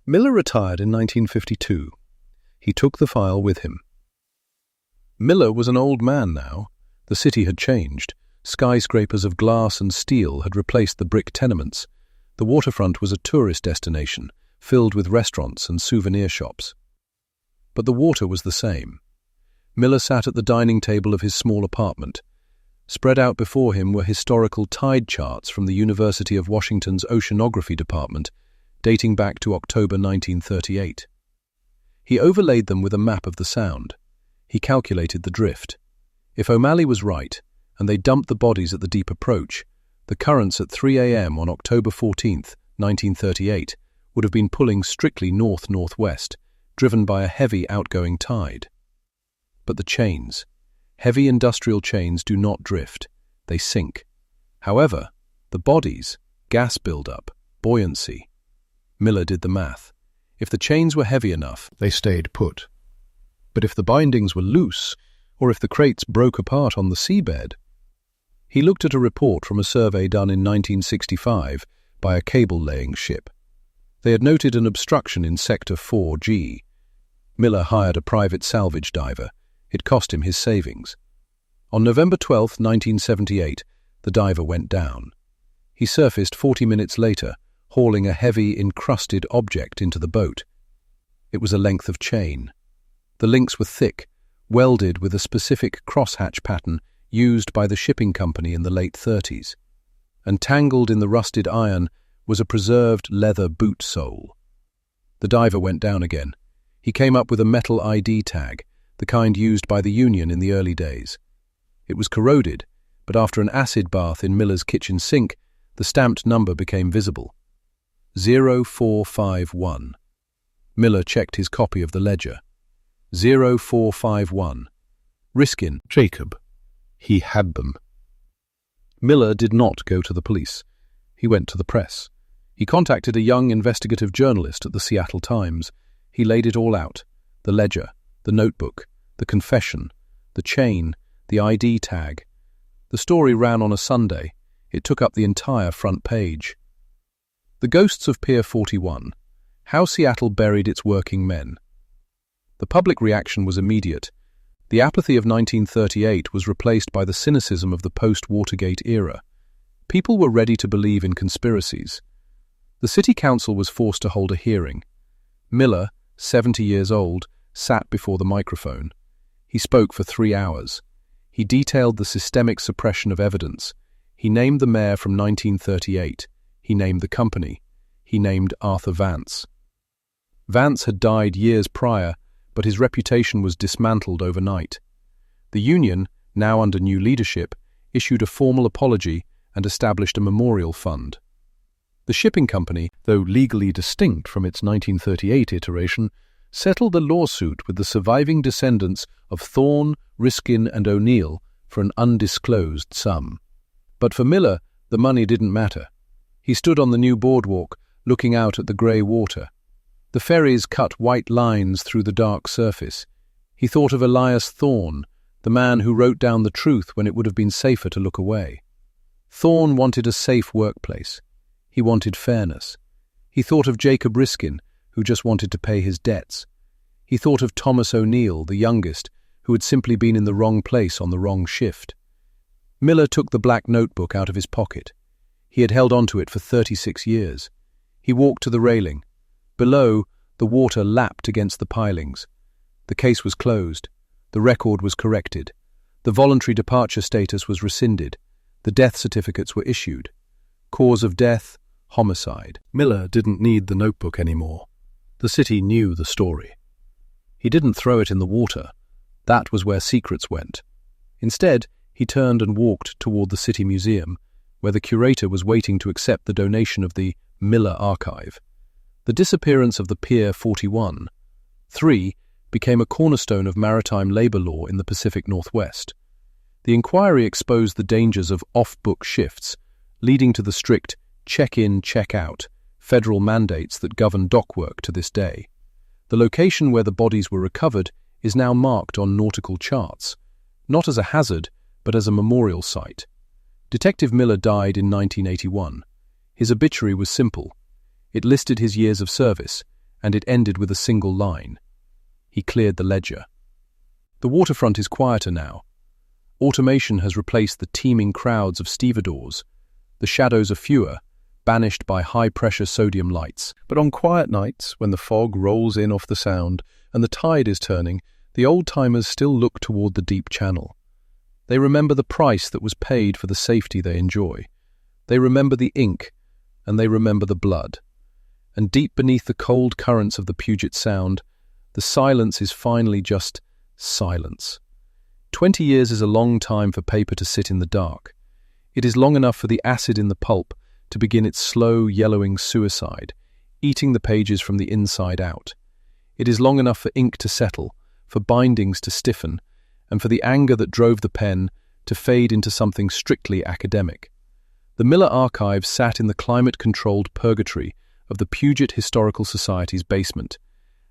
Miller retired in 1952. He took the file with him. Miller was an old man now. The city had changed. Skyscrapers of glass and steel had replaced the brick tenements. The waterfront was a tourist destination, filled with restaurants and souvenir shops. But the water was the same. Miller sat at the dining table of his small apartment. Spread out before him were historical tide charts from the University of Washington's Oceanography Department, dating back to October 1938. He overlaid them with a map of the Sound. He calculated the drift. If O'Malley was right, and they dumped the bodies at the deep approach, the currents at 3 a.m. on October 14, 1938, would have been pulling strictly north-northwest, driven by a heavy outgoing tide. But the chains. Heavy industrial chains do not drift, they sink. However, the bodies, gas build-up, buoyancy. Miller did the math. If the chains were heavy enough, they stayed put. But if the bindings were loose, or if the crates broke apart on the seabed. He looked at a report from a survey done in 1965 by a cable-laying ship. They had noted an obstruction in Sector 4G. Miller hired a private salvage diver. It cost him his savings. On November 12, 1978, the diver went down. He surfaced 40 minutes later, hauling a heavy, encrusted object into the boat. It was a length of chain. The links were thick, welded with a specific crosshatch pattern used by the shipping company in the late 30s. And tangled in the rusted iron was a preserved leather boot sole. The diver went down again. He came up with a metal ID tag, the kind used by the Union in the early days. It was corroded, but after an acid bath in Miller's kitchen sink, the stamped number became visible. 0451. Miller checked his copy of the ledger. 0451. Riskin, Jacob. He had them. Miller did not go to the police. He went to the press. He contacted a young investigative journalist at the Seattle Times. He laid it all out. The ledger, the notebook, the confession, the chain, the ID tag. The story ran on a Sunday. It took up the entire front page. The Ghosts of Pier 41. How Seattle Buried Its Working Men. The public reaction was immediate. The apathy of 1938 was replaced by the cynicism of the post-Watergate era. People were ready to believe in conspiracies. The city council was forced to hold a hearing. Miller, 70 years old, sat before the microphone. He spoke for 3 hours. He detailed the systemic suppression of evidence. He named the mayor from 1938. He named the company. He named Arthur Vance. Vance had died years prior, but his reputation was dismantled overnight. The union, now under new leadership, issued a formal apology and established a memorial fund. The shipping company, though legally distinct from its 1938 iteration, settled the lawsuit with the surviving descendants of Thorne, Riskin, and O'Neill for an undisclosed sum. But for Miller, the money didn't matter. He stood on the new boardwalk, looking out at the grey water. The ferries cut white lines through the dark surface. He thought of Elias Thorne, the man who wrote down the truth when it would have been safer to look away. Thorne wanted a safe workplace. He wanted fairness. He thought of Jacob Riskin, who just wanted to pay his debts. He thought of Thomas O'Neill, the youngest, who had simply been in the wrong place on the wrong shift. Miller took the black notebook out of his pocket. He had held onto it for 36 years. He walked to the railing. Below, the water lapped against the pilings. The case was closed. The record was corrected. The voluntary departure status was rescinded. The death certificates were issued. Cause of death, homicide. Miller didn't need the notebook anymore. The city knew the story. He didn't throw it in the water. That was where secrets went. Instead, he turned and walked toward the city museum, where the curator was waiting to accept the donation of the Miller archive. The disappearance of the Pier 41-3 became a cornerstone of maritime labor law in the Pacific Northwest. The inquiry exposed the dangers of off-book shifts, leading to the strict check-in, check-out federal mandates that govern dockwork to this day. The location where the bodies were recovered is now marked on nautical charts, not as a hazard, but as a memorial site. Detective Miller died in 1981. His obituary was simple. It listed his years of service, and it ended with a single line. He cleared the ledger. The waterfront is quieter now. Automation has replaced the teeming crowds of stevedores. The shadows are fewer, banished by high-pressure sodium lights. But on quiet nights, when the fog rolls in off the sound and the tide is turning, the old-timers still look toward the deep channel. They remember the price that was paid for the safety they enjoy. They remember the ink, and they remember the blood. And deep beneath the cold currents of the Puget Sound, the silence is finally just silence. 20 years is a long time for paper to sit in the dark. It is long enough for the acid in the pulp to begin its slow, yellowing suicide, eating the pages from the inside out. It is long enough for ink to settle, for bindings to stiffen, and for the anger that drove the pen to fade into something strictly academic. The Miller Archive sat in the climate-controlled purgatory of the Puget Historical Society's basement,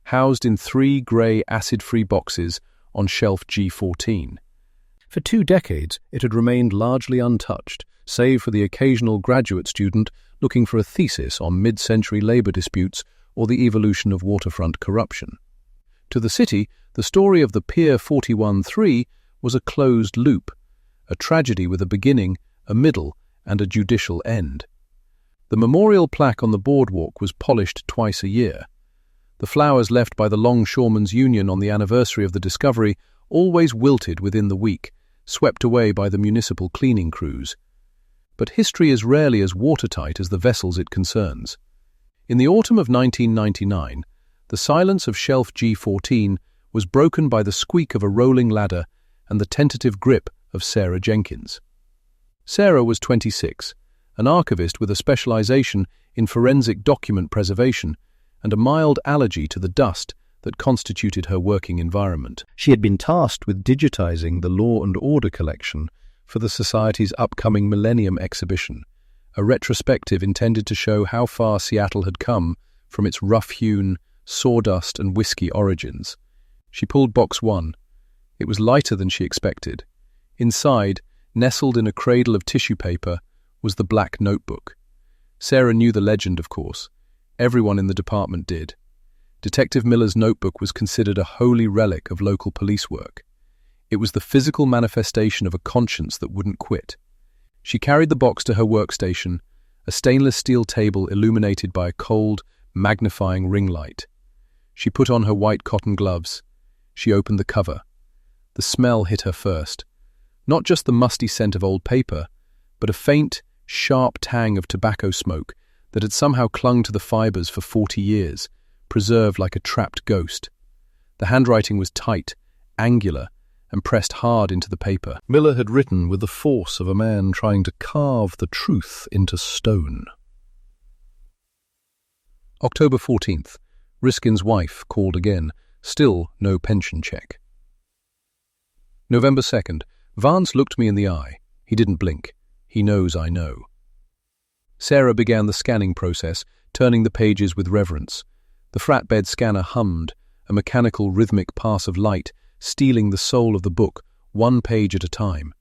housed in 3 grey acid-free boxes on shelf G14. For 2 decades, it had remained largely untouched, save for the occasional graduate student looking for a thesis on mid-century labor disputes or the evolution of waterfront corruption. To the city, the story of the Pier 41-3 was a closed loop, a tragedy with a beginning, a middle, and a judicial end. The memorial plaque on the boardwalk was polished twice a year. The flowers left by the Longshoremen's Union on the anniversary of the discovery always wilted within the week, swept away by the municipal cleaning crews. But history is rarely as watertight as the vessels it concerns. In the autumn of 1999, the silence of shelf G14 was broken by the squeak of a rolling ladder and the tentative grip of Sarah Jenkins. Sarah was 26, an archivist with a specialization in forensic document preservation and a mild allergy to the dust that constituted her working environment. She had been tasked with digitizing the Law and Order collection for the Society's upcoming Millennium exhibition, a retrospective intended to show how far Seattle had come from its rough-hewn, sawdust and whiskey origins. She pulled box 1. It was lighter than she expected. Inside, nestled in a cradle of tissue paper, was the black notebook. Sarah knew the legend, of course. Everyone in the department did. Detective Miller's notebook was considered a holy relic of local police work. It was the physical manifestation of a conscience that wouldn't quit. She carried the box to her workstation, a stainless steel table illuminated by a cold, magnifying ring light. She put on her white cotton gloves. She opened the cover. The smell hit her first. Not just the musty scent of old paper, but a faint, sharp tang of tobacco smoke that had somehow clung to the fibers for 40 years, preserved like a trapped ghost. The handwriting was tight, angular, and pressed hard into the paper. Miller had written with the force of a man trying to carve the truth into stone. October 14th. Riskin's wife called again. Still no pension check. November 2nd. Vance looked me in the eye. He didn't blink. He knows I know. Sarah began the scanning process, turning the pages with reverence. The flatbed scanner hummed, a mechanical rhythmic pass of light, stealing the soul of the book, 1 page at a time.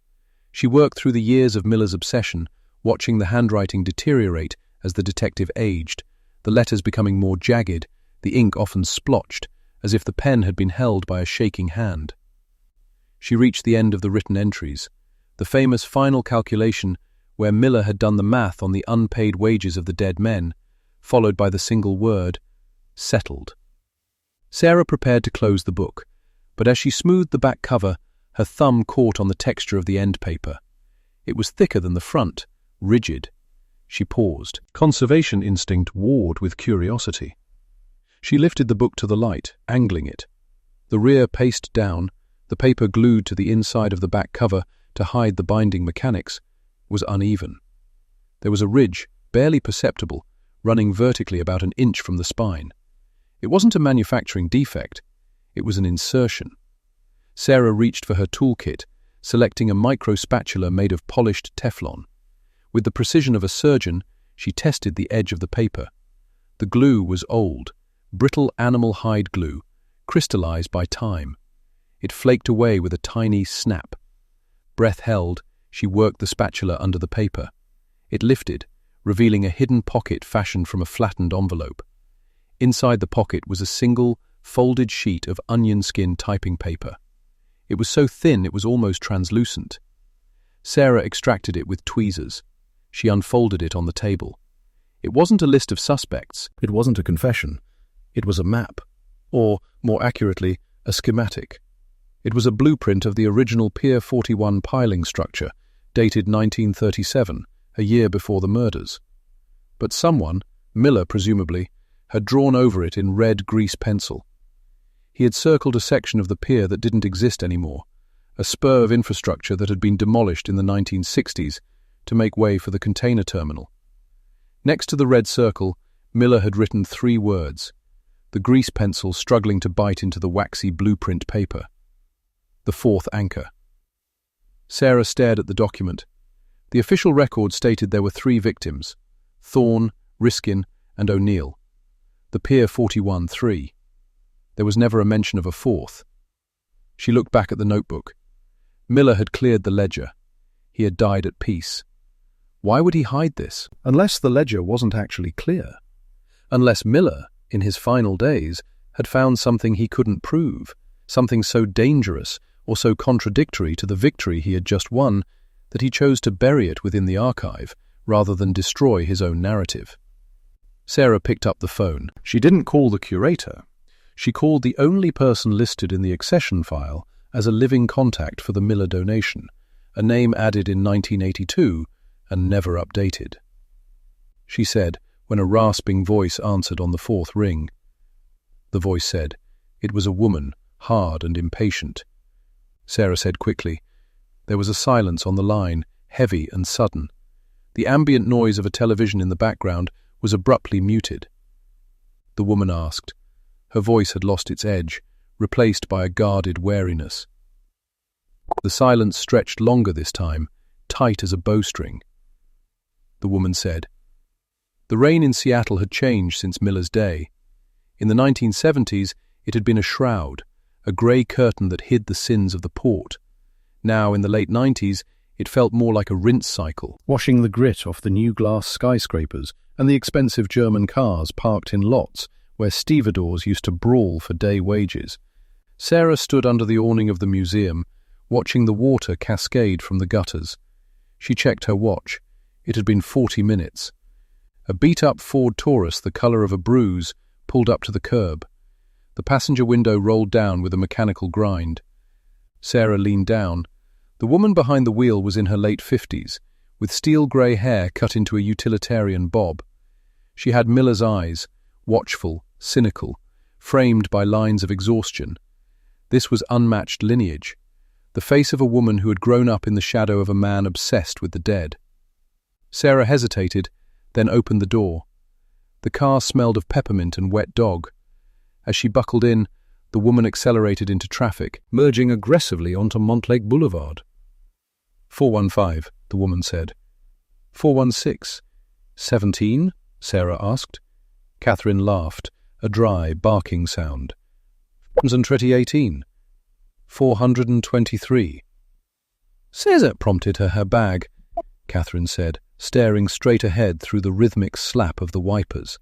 She worked through the years of Miller's obsession, watching the handwriting deteriorate as the detective aged, the letters becoming more jagged, the ink often splotched, as if the pen had been held by a shaking hand. She reached the end of the written entries, the famous final calculation where Miller had done the math on the unpaid wages of the dead men, followed by the single word, settled. Sarah prepared to close the book, but as she smoothed the back cover, Her thumb caught on the texture of the end paper. It was thicker than the front, rigid. She paused. Conservation instinct warred with curiosity. She lifted the book to the light, angling it. The rear paced down, the paper glued to the inside of the back cover to hide the binding mechanics, was uneven. There was a ridge, barely perceptible, running vertically about an inch from the spine. It wasn't a manufacturing defect, it was an insertion. Sarah reached for her toolkit, selecting a micro spatula made of polished Teflon. With the precision of a surgeon, she tested the edge of the paper. The glue was old, brittle animal hide glue, crystallized by time. It flaked away with a tiny snap. Breath held, she worked the spatula under the paper. It lifted, revealing a hidden pocket fashioned from a flattened envelope. Inside the pocket was a single, folded sheet of onion skin typing paper. It was so thin it was almost translucent. Sarah extracted it with tweezers. She unfolded it on the table. It wasn't a list of suspects. It wasn't a confession. It was a map. Or, more accurately, a schematic. It was a blueprint of the original Pier 41 piling structure, dated 1937, a year before the murders. But someone, Miller presumably, had drawn over it in red grease pencil. He had circled a section of the pier that didn't exist anymore, a spur of infrastructure that had been demolished in the 1960s to make way for the container terminal. Next to the red circle, Miller had written 3 words, the grease pencil struggling to bite into the waxy blueprint paper. The 4th anchor. Sarah stared at the document. The official record stated there were 3 victims, Thorne, Riskin, and O'Neill. The Pier 41-3. There was never a mention of a 4th. She looked back at the notebook. Miller had cleared the ledger. He had died at peace. Why would he hide this? Unless the ledger wasn't actually clear. Unless Miller, in his final days, had found something he couldn't prove, something so dangerous or so contradictory to the victory he had just won that he chose to bury it within the archive rather than destroy his own narrative. Sarah picked up the phone. She didn't call the curator. She called the only person listed in the accession file as a living contact for the Miller donation, a name added in 1982 and never updated. She said, when a rasping voice answered on the 4th ring. The voice said, it was a woman, hard and impatient. Sarah said quickly. There was a silence on the line, heavy and sudden. The ambient noise of a television in the background was abruptly muted. The woman asked. Her voice had lost its edge, replaced by a guarded wariness. The silence stretched longer this time, tight as a bowstring. The woman said, the rain in Seattle had changed since Miller's day. In the 1970s, it had been a shroud, a grey curtain that hid the sins of the port. Now, in the late 90s, it felt more like a rinse cycle, washing the grit off the new glass skyscrapers and the expensive German cars parked in lots where stevedores used to brawl for day wages. Sarah stood under the awning of the museum, watching the water cascade from the gutters. She checked her watch. It had been 40 minutes. A beat-up Ford Taurus, the colour of a bruise, pulled up to the curb. The passenger window rolled down with a mechanical grind. Sarah leaned down. The woman behind the wheel was in her late 50s, with steel-grey hair cut into a utilitarian bob. She had Miller's eyes, watchful, cynical, framed by lines of exhaustion. This was unmatched lineage, the face of a woman who had grown up in the shadow of a man obsessed with the dead. Sarah hesitated, then opened the door. The car smelled of peppermint and wet dog. As she buckled in, the woman accelerated into traffic, merging aggressively onto Montlake Boulevard. 415, the woman said. 416. 17? Sarah asked. Catherine laughed, a dry, barking sound. 418. 423. Caesar prompted her bag, Catherine said, staring straight ahead through the rhythmic slap of the wipers.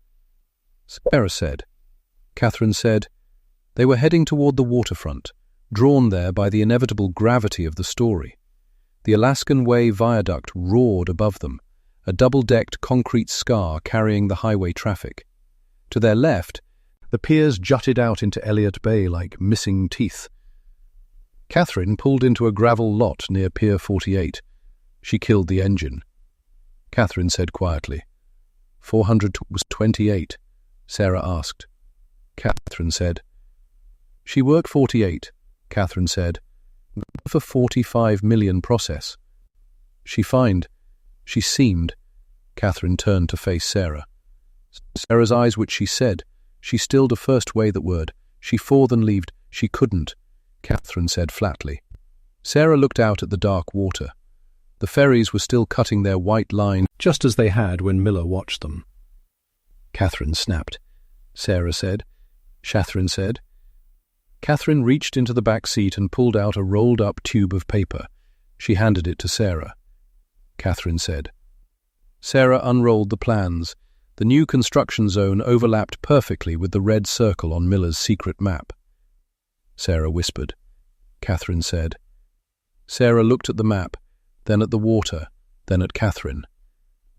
Sarah said. Catherine said. They were heading toward the waterfront, drawn there by the inevitable gravity of the story. The Alaskan Way viaduct roared above them, a double-decked concrete scar carrying the highway traffic. To their left, the piers jutted out into Elliott Bay like missing teeth. Catherine pulled into a gravel lot near Pier 48. She killed the engine. Catherine said quietly. 400 was 28, Sarah asked. Catherine said. She worked 48, Catherine said. For 45 million process. She seemed. Catherine turned to face Sarah. Sarah's eyes which she said. She stilled a first way that word. She for than leaved. She couldn't, Catherine said flatly. Sarah looked out at the dark water. The ferries were still cutting their white line, just as they had when Miller watched them. Catherine snapped. Sarah said. Catherine said. Catherine reached into the back seat and pulled out a rolled-up tube of paper. She handed it to Sarah. Catherine said. Sarah unrolled the plans. The new construction zone overlapped perfectly with the red circle on Miller's secret map. Sarah whispered. Catherine said. Sarah looked at the map, then at the water, then at Catherine.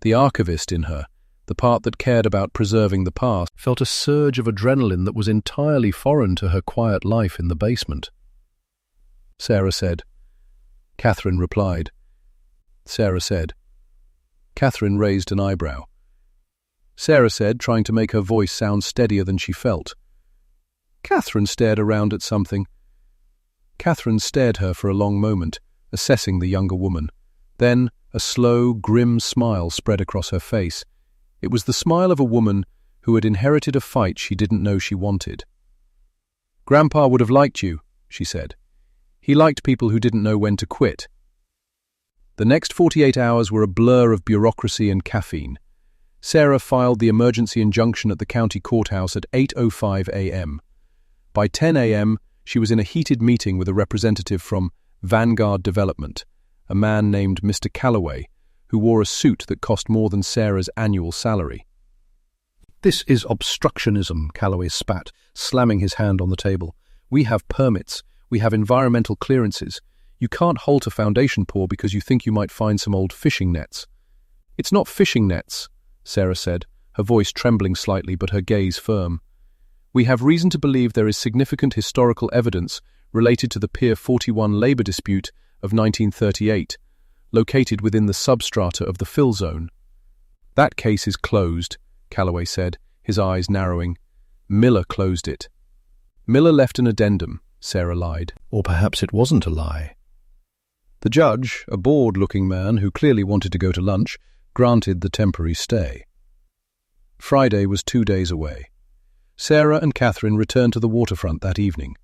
The archivist in her, the part that cared about preserving the past, felt a surge of adrenaline that was entirely foreign to her quiet life in the basement. Sarah said. Catherine replied. Sarah said. Catherine raised an eyebrow. Sarah said, trying to make her voice sound steadier than she felt. Catherine stared around at something. Catherine stared her for a long moment, assessing the younger woman. Then a slow, grim smile spread across her face. It was the smile of a woman who had inherited a fight she didn't know she wanted. Grandpa would have liked you, she said. He liked people who didn't know when to quit. The next 48 hours were a blur of bureaucracy and caffeine. Sarah filed the emergency injunction at the county courthouse at 8:05 a.m. By 10 a.m., she was in a heated meeting with a representative from Vanguard Development, a man named Mr. Calloway, who wore a suit that cost more than Sarah's annual salary. This is obstructionism, Calloway spat, slamming his hand on the table. We have permits. We have environmental clearances. You can't halt a foundation pour because you think you might find some old fishing nets. It's not fishing nets, Sarah said, her voice trembling slightly but her gaze firm. We have reason to believe there is significant historical evidence related to the Pier 41 labour dispute of 1938, located within the substrata of the fill zone. That case is closed, Calloway said, his eyes narrowing. Miller closed it. Miller left an addendum, Sarah lied. Or perhaps it wasn't a lie. The judge, a bored-looking man who clearly wanted to go to lunch, granted the temporary stay. Friday was 2 days away. Sarah and Catherine returned to the waterfront that evening.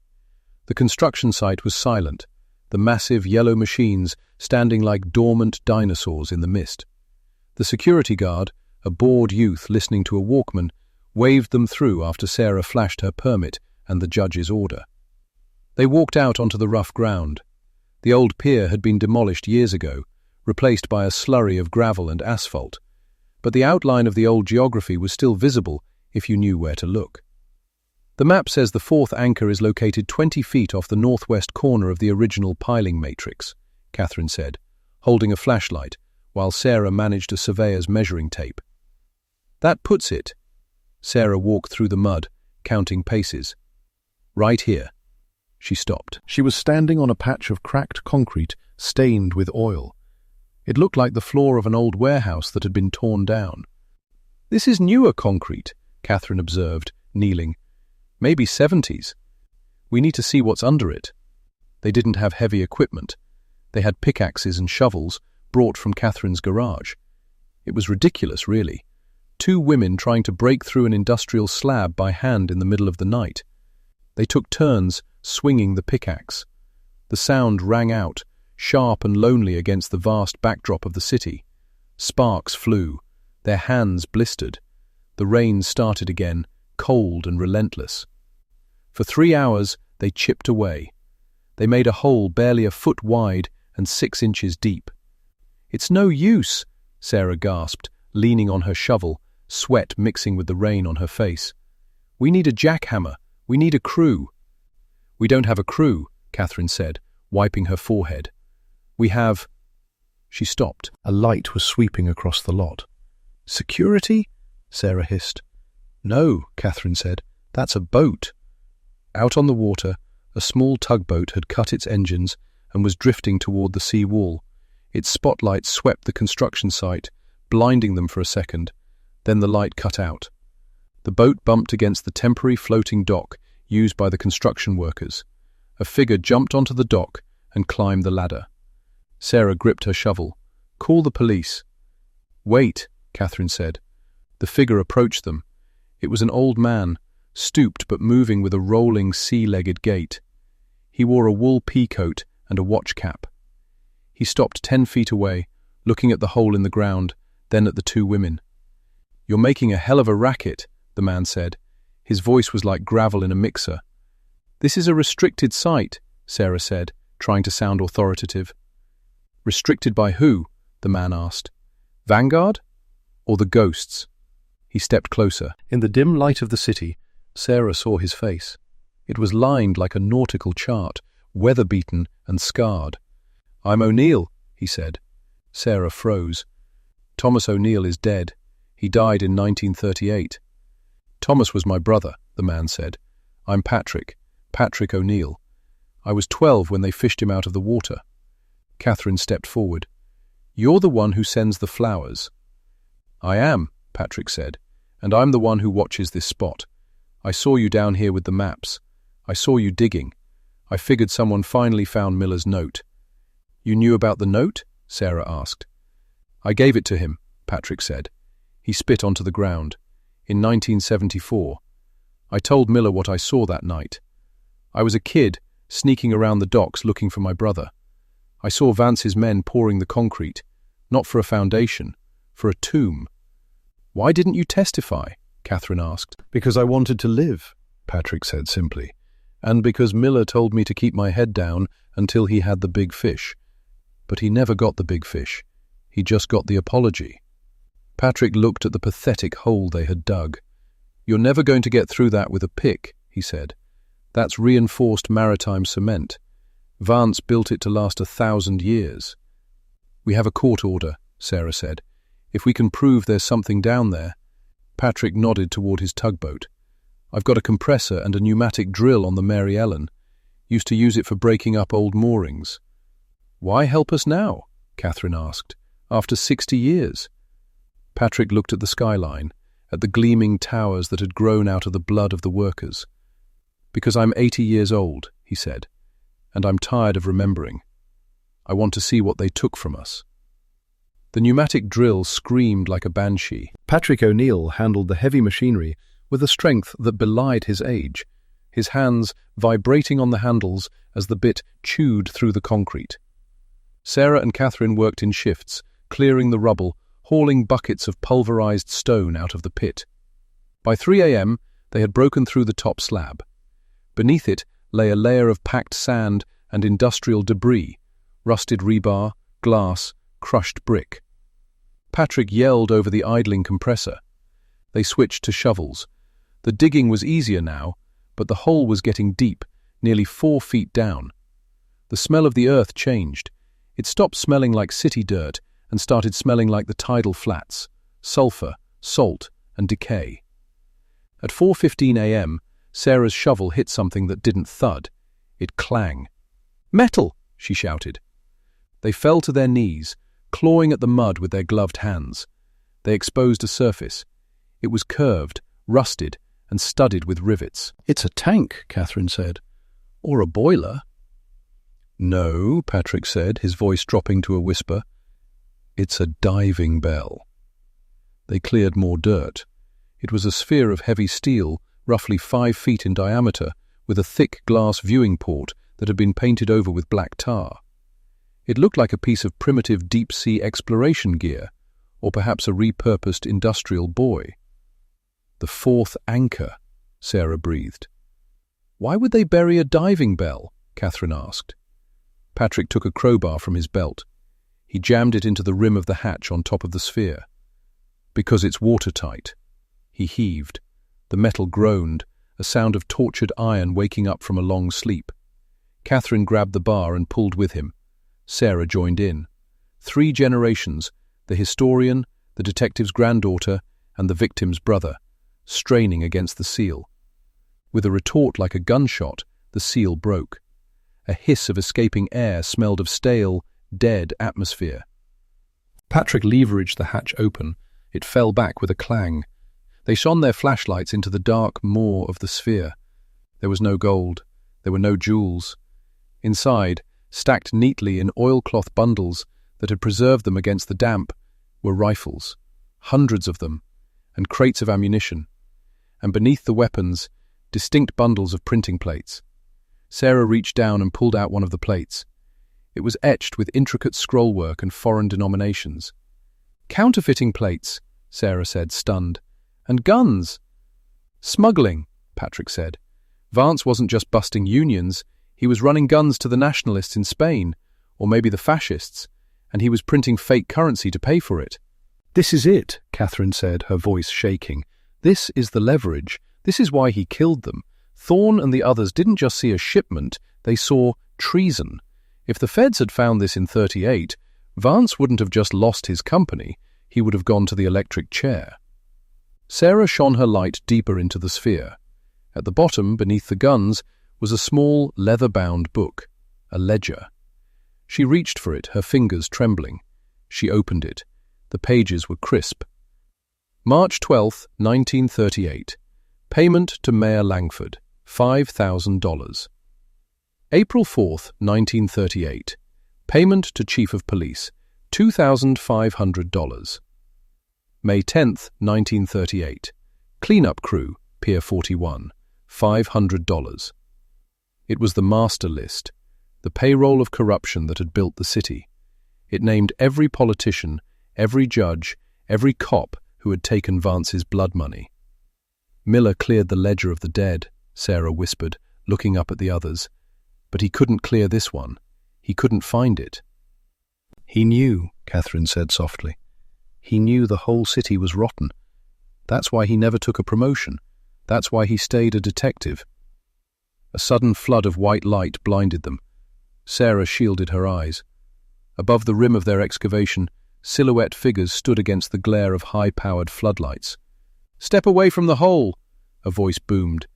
The construction site was silent, the massive yellow machines standing like dormant dinosaurs in the mist. The security guard, a bored youth listening to a Walkman, waved them through after Sarah flashed her permit and the judge's order. They walked out onto the rough ground. The old pier had been demolished years ago, replaced by a slurry of gravel and asphalt, but the outline of the old geography was still visible if you knew where to look. The map says the fourth anchor is located 20 feet off the northwest corner of the original piling matrix, Catherine said, holding a flashlight, while Sarah managed a surveyor's measuring tape. That puts it. Sarah walked through the mud, counting paces. Right here. She stopped. She was standing on a patch of cracked concrete stained with oil. It looked like the floor of an old warehouse that had been torn down. This is newer concrete, Catherine observed, kneeling. Maybe 70s. We need to see what's under it. They didn't have heavy equipment. They had pickaxes and shovels brought from Catherine's garage. It was ridiculous, really. 2 women trying to break through an industrial slab by hand in the middle of the night. They took turns swinging the pickaxe. The sound rang out, sharp and lonely against the vast backdrop of the city. Sparks flew. Their hands blistered. The rain started again, cold and relentless. For 3 hours, they chipped away. They made a hole barely a foot wide and 6 inches deep. It's no use, Sarah gasped, leaning on her shovel, sweat mixing with the rain on her face. We need a jackhammer. We need a crew. We don't have a crew, Catherine said, wiping her forehead. We have... She stopped. A light was sweeping across the lot. Security? Sarah hissed. No, Catherine said. That's a boat. Out on the water, A small tugboat had cut its engines and was drifting toward the sea wall. Its spotlight swept the construction site, blinding them for a second. Then the light cut out. The boat bumped against the temporary floating dock used by the construction workers. A figure jumped onto the dock and climbed the ladder. Sarah gripped her shovel. "Call the police." "Wait," Catherine said. The figure approached them. It was an old man, stooped but moving with a rolling, sea-legged gait. He wore a wool pea-coat and a watch cap. He stopped 10 feet away, looking at the hole in the ground, then at the two women. "You're making a hell of a racket," the man said. His voice was like gravel in a mixer. "This is a restricted site," Sarah said, trying to sound authoritative. "Restricted by who?" the man asked. "Vanguard? Or the ghosts?" He stepped closer. In the dim light of the city, Sarah saw his face. It was lined like a nautical chart, weather-beaten and scarred. "I'm O'Neill," he said. Sarah froze. "Thomas O'Neill is dead. He died in 1938. "Thomas was my brother," the man said. "I'm Patrick O'Neill. I was 12 when they fished him out of the water." Catherine stepped forward. "You're the one who sends the flowers." "I am," Patrick said, "and I'm the one who watches this spot. I saw you down here with the maps. I saw you digging. I figured someone finally found Miller's note." "You knew about the note?" Sarah asked. "I gave it to him," Patrick said. He spit onto the ground. "In 1974. I told Miller what I saw that night. I was a kid, sneaking around the docks looking for my brother. I saw Vance's men pouring the concrete, not for a foundation, for a tomb." "Why didn't you testify?" Catherine asked. "Because I wanted to live," Patrick said simply, "and because Miller told me to keep my head down until he had the big fish. But he never got the big fish. He just got the apology." Patrick looked at the pathetic hole they had dug. "You're never going to get through that with a pick," he said. "That's reinforced maritime cement. Vance built it to last 1,000 years. "We have a court order," Sarah said. "If we can prove there's something down there." Patrick nodded toward his tugboat. "I've got a compressor and a pneumatic drill on the Mary Ellen. Used to use it for breaking up old moorings." "Why help us now?" Catherine asked. "After 60 years?" Patrick looked at the skyline, at the gleaming towers that had grown out of the blood of the workers. "Because I'm 80 years old," he said, "and I'm tired of remembering. I want to see what they took from us." The pneumatic drill screamed like a banshee. Patrick O'Neill handled the heavy machinery with a strength that belied his age, his hands vibrating on the handles as the bit chewed through the concrete. Sarah and Catherine worked in shifts, clearing the rubble, hauling buckets of pulverized stone out of the pit. By 3 a.m., they had broken through the top slab. Beneath it lay a layer of packed sand and industrial debris, rusted rebar, glass, crushed brick. Patrick yelled over the idling compressor. They switched to shovels. The digging was easier now, but the hole was getting deep, nearly 4 feet down. The smell of the earth changed. It stopped smelling like city dirt and started smelling like the tidal flats, sulfur, salt, and decay. At 4:15 a.m., Sarah's shovel hit something that didn't thud. It clang. "Metal!" she shouted. They fell to their knees, clawing at the mud with their gloved hands. They exposed a surface. It was curved, rusted, and studded with rivets. "It's a tank," Catherine said. "Or a boiler." "No," Patrick said, his voice dropping to a whisper. "It's a diving bell." They cleared more dirt. It was a sphere of heavy steel, roughly 5 feet in diameter, with a thick glass viewing port that had been painted over with black tar. It looked like a piece of primitive deep-sea exploration gear, or perhaps a repurposed industrial buoy. "The fourth anchor," Sarah breathed. "Why would they bury a diving bell?" Catherine asked. Patrick took a crowbar from his belt. He jammed it into the rim of the hatch on top of the sphere. "Because it's watertight." He heaved. The metal groaned, a sound of tortured iron waking up from a long sleep. Catherine grabbed the bar and pulled with him. Sarah joined in. 3 generations, the historian, the detective's granddaughter, and the victim's brother, straining against the seal. With a retort like a gunshot, The seal broke. A hiss of escaping air smelled of stale, dead atmosphere. Patrick leveraged the hatch open. It fell back with a clang. They shone their flashlights into the dark maw of the sphere. There was no gold. There were no jewels. Inside, stacked neatly in oilcloth bundles that had preserved them against the damp, were rifles, hundreds of them, and crates of ammunition. And beneath the weapons, distinct bundles of printing plates. Sarah reached down and pulled out one of the plates. It was etched with intricate scrollwork and foreign denominations. "Counterfeiting plates," Sarah said, stunned. "And guns!" "Smuggling," Patrick said. "Vance wasn't just busting unions, he was running guns to the nationalists in Spain, or maybe the fascists, and he was printing fake currency to pay for it." "This is it," Catherine said, her voice shaking. "This is the leverage. This is why he killed them. Thorne and the others didn't just see a shipment, they saw treason. If the feds had found this in 38, Vance wouldn't have just lost his company, he would have gone to the electric chair." Sarah shone her light deeper into the sphere. At the bottom, beneath the guns, was a small, leather-bound book, a ledger. She reached for it, her fingers trembling. She opened it. The pages were crisp. March 12, 1938. Payment to Mayor Langford, $5,000. April 4, 1938. Payment to Chief of Police, $2,500. May 10, 1938. Cleanup crew, Pier 41, $500. It was the master list, the payroll of corruption that had built the city. It named every politician, every judge, every cop who had taken Vance's blood money. "Miller cleared the ledger of the dead," Sarah whispered, looking up at the others. "But he couldn't clear this one. He couldn't find it." "He knew," Catherine said softly. "He knew the whole city was rotten. That's why he never took a promotion. That's why he stayed a detective." A sudden flood of white light blinded them. Sarah shielded her eyes. Above the rim of their excavation, silhouette figures stood against the glare of high-powered floodlights. "Step away from the hole!" a voice boomed.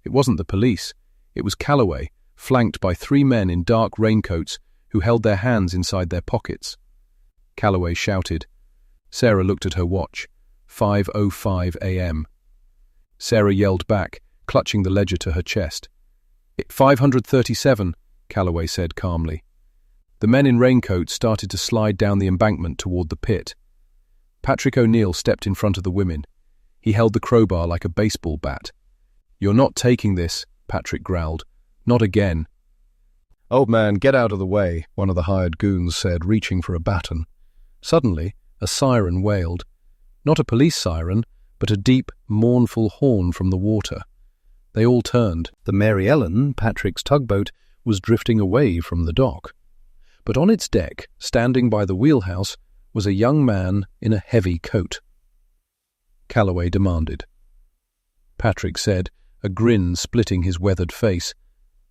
It wasn't the police. It was Calloway, flanked by 3 men in dark raincoats who held their hands inside their pockets. Calloway shouted. Sarah looked at her watch. 5:05 a.m. Sarah yelled back, clutching the ledger to her chest. 537, Calloway said calmly. The men in raincoats started to slide down the embankment toward the pit. Patrick O'Neill stepped in front of the women. He held the crowbar like a baseball bat. "You're not taking this," Patrick growled. "Not again." "Old man, get out of the way," one of the hired goons said, reaching for a baton. Suddenly, a siren wailed. Not a police siren, but a deep, mournful horn from the water. They all turned. The Mary Ellen, Patrick's tugboat, was drifting away from the dock. But on its deck, standing by the wheelhouse, was a young man in a heavy coat. Calloway demanded. Patrick said, a grin splitting his weathered face.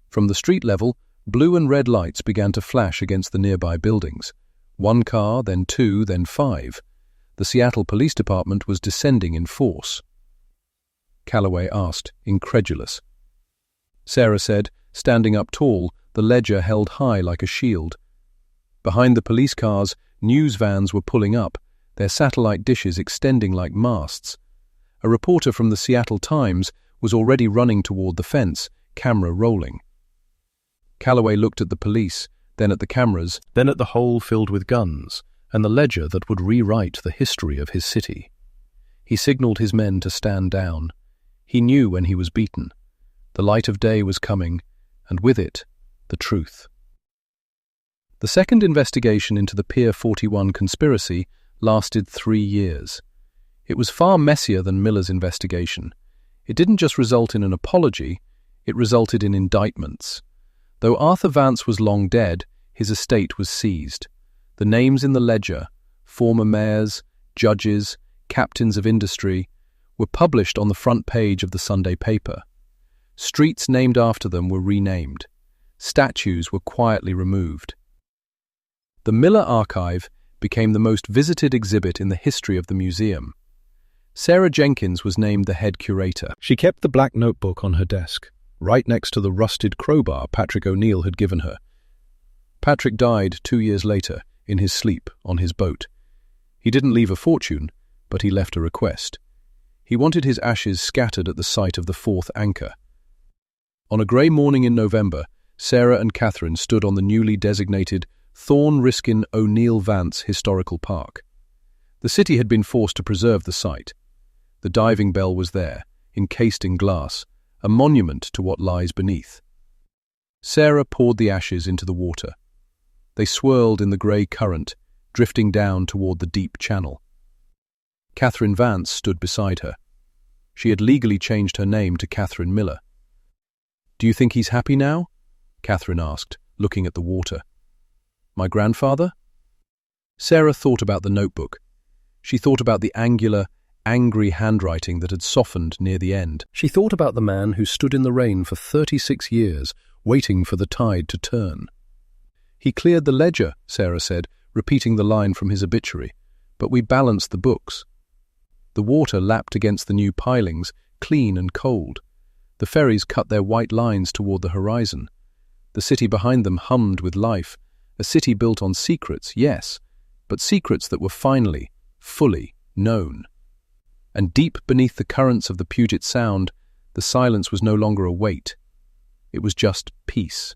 From the street level, blue and red lights began to flash against the nearby buildings. 1 car, then 2, then 5. The Seattle Police Department was descending in force. Calloway asked, incredulous. Sarah said, standing up tall, the ledger held high like a shield. Behind the police cars, news vans were pulling up, their satellite dishes extending like masts. A reporter from the Seattle Times was already running toward the fence, camera rolling. Calloway looked at the police, then at the cameras, then at the hole filled with guns, and the ledger that would rewrite the history of his city. He signaled his men to stand down. He knew when he was beaten. The light of day was coming, and with it, the truth. The second investigation into the Pier 41 conspiracy lasted 3 years. It was far messier than Miller's investigation. It didn't just result in an apology, it resulted in indictments. Though Arthur Vance was long dead, his estate was seized. The names in the ledger, former mayors, judges, captains of industry, were published on the front page of the Sunday paper. Streets named after them were renamed. Statues were quietly removed. The Miller Archive became the most visited exhibit in the history of the museum. Sarah Jenkins was named the head curator. She kept the black notebook on her desk. right next to the rusted crowbar Patrick O'Neill had given her. Patrick died 2 years later, in his sleep, on his boat. He didn't leave a fortune, but he left a request. He wanted his ashes scattered at the site of the fourth anchor. On a grey morning in November, Sarah and Catherine stood on the newly designated Thorne Riskin O'Neill Vance Historical Park. The city had been forced to preserve the site. The diving bell was there, encased in glass, a monument to what lies beneath. Sarah poured the ashes into the water. They swirled in the grey current, drifting down toward the deep channel. Catherine Vance stood beside her. She had legally changed her name to Catherine Miller. "Do you think he's happy now?" Catherine asked, looking at the water. "My grandfather?" Sarah thought about the notebook. She thought about the angular, angry handwriting that had softened near the end. She thought about the man who stood in the rain for 36 years, waiting for the tide to turn. "He cleared the ledger," Sarah said, repeating the line from his obituary, "but we balanced the books." The water lapped against the new pilings, clean and cold. The ferries cut their white lines toward the horizon. The city behind them hummed with life, a city built on secrets, yes, but secrets that were finally, fully known. And deep beneath the currents of the Puget Sound, the silence was no longer a weight. It was just peace.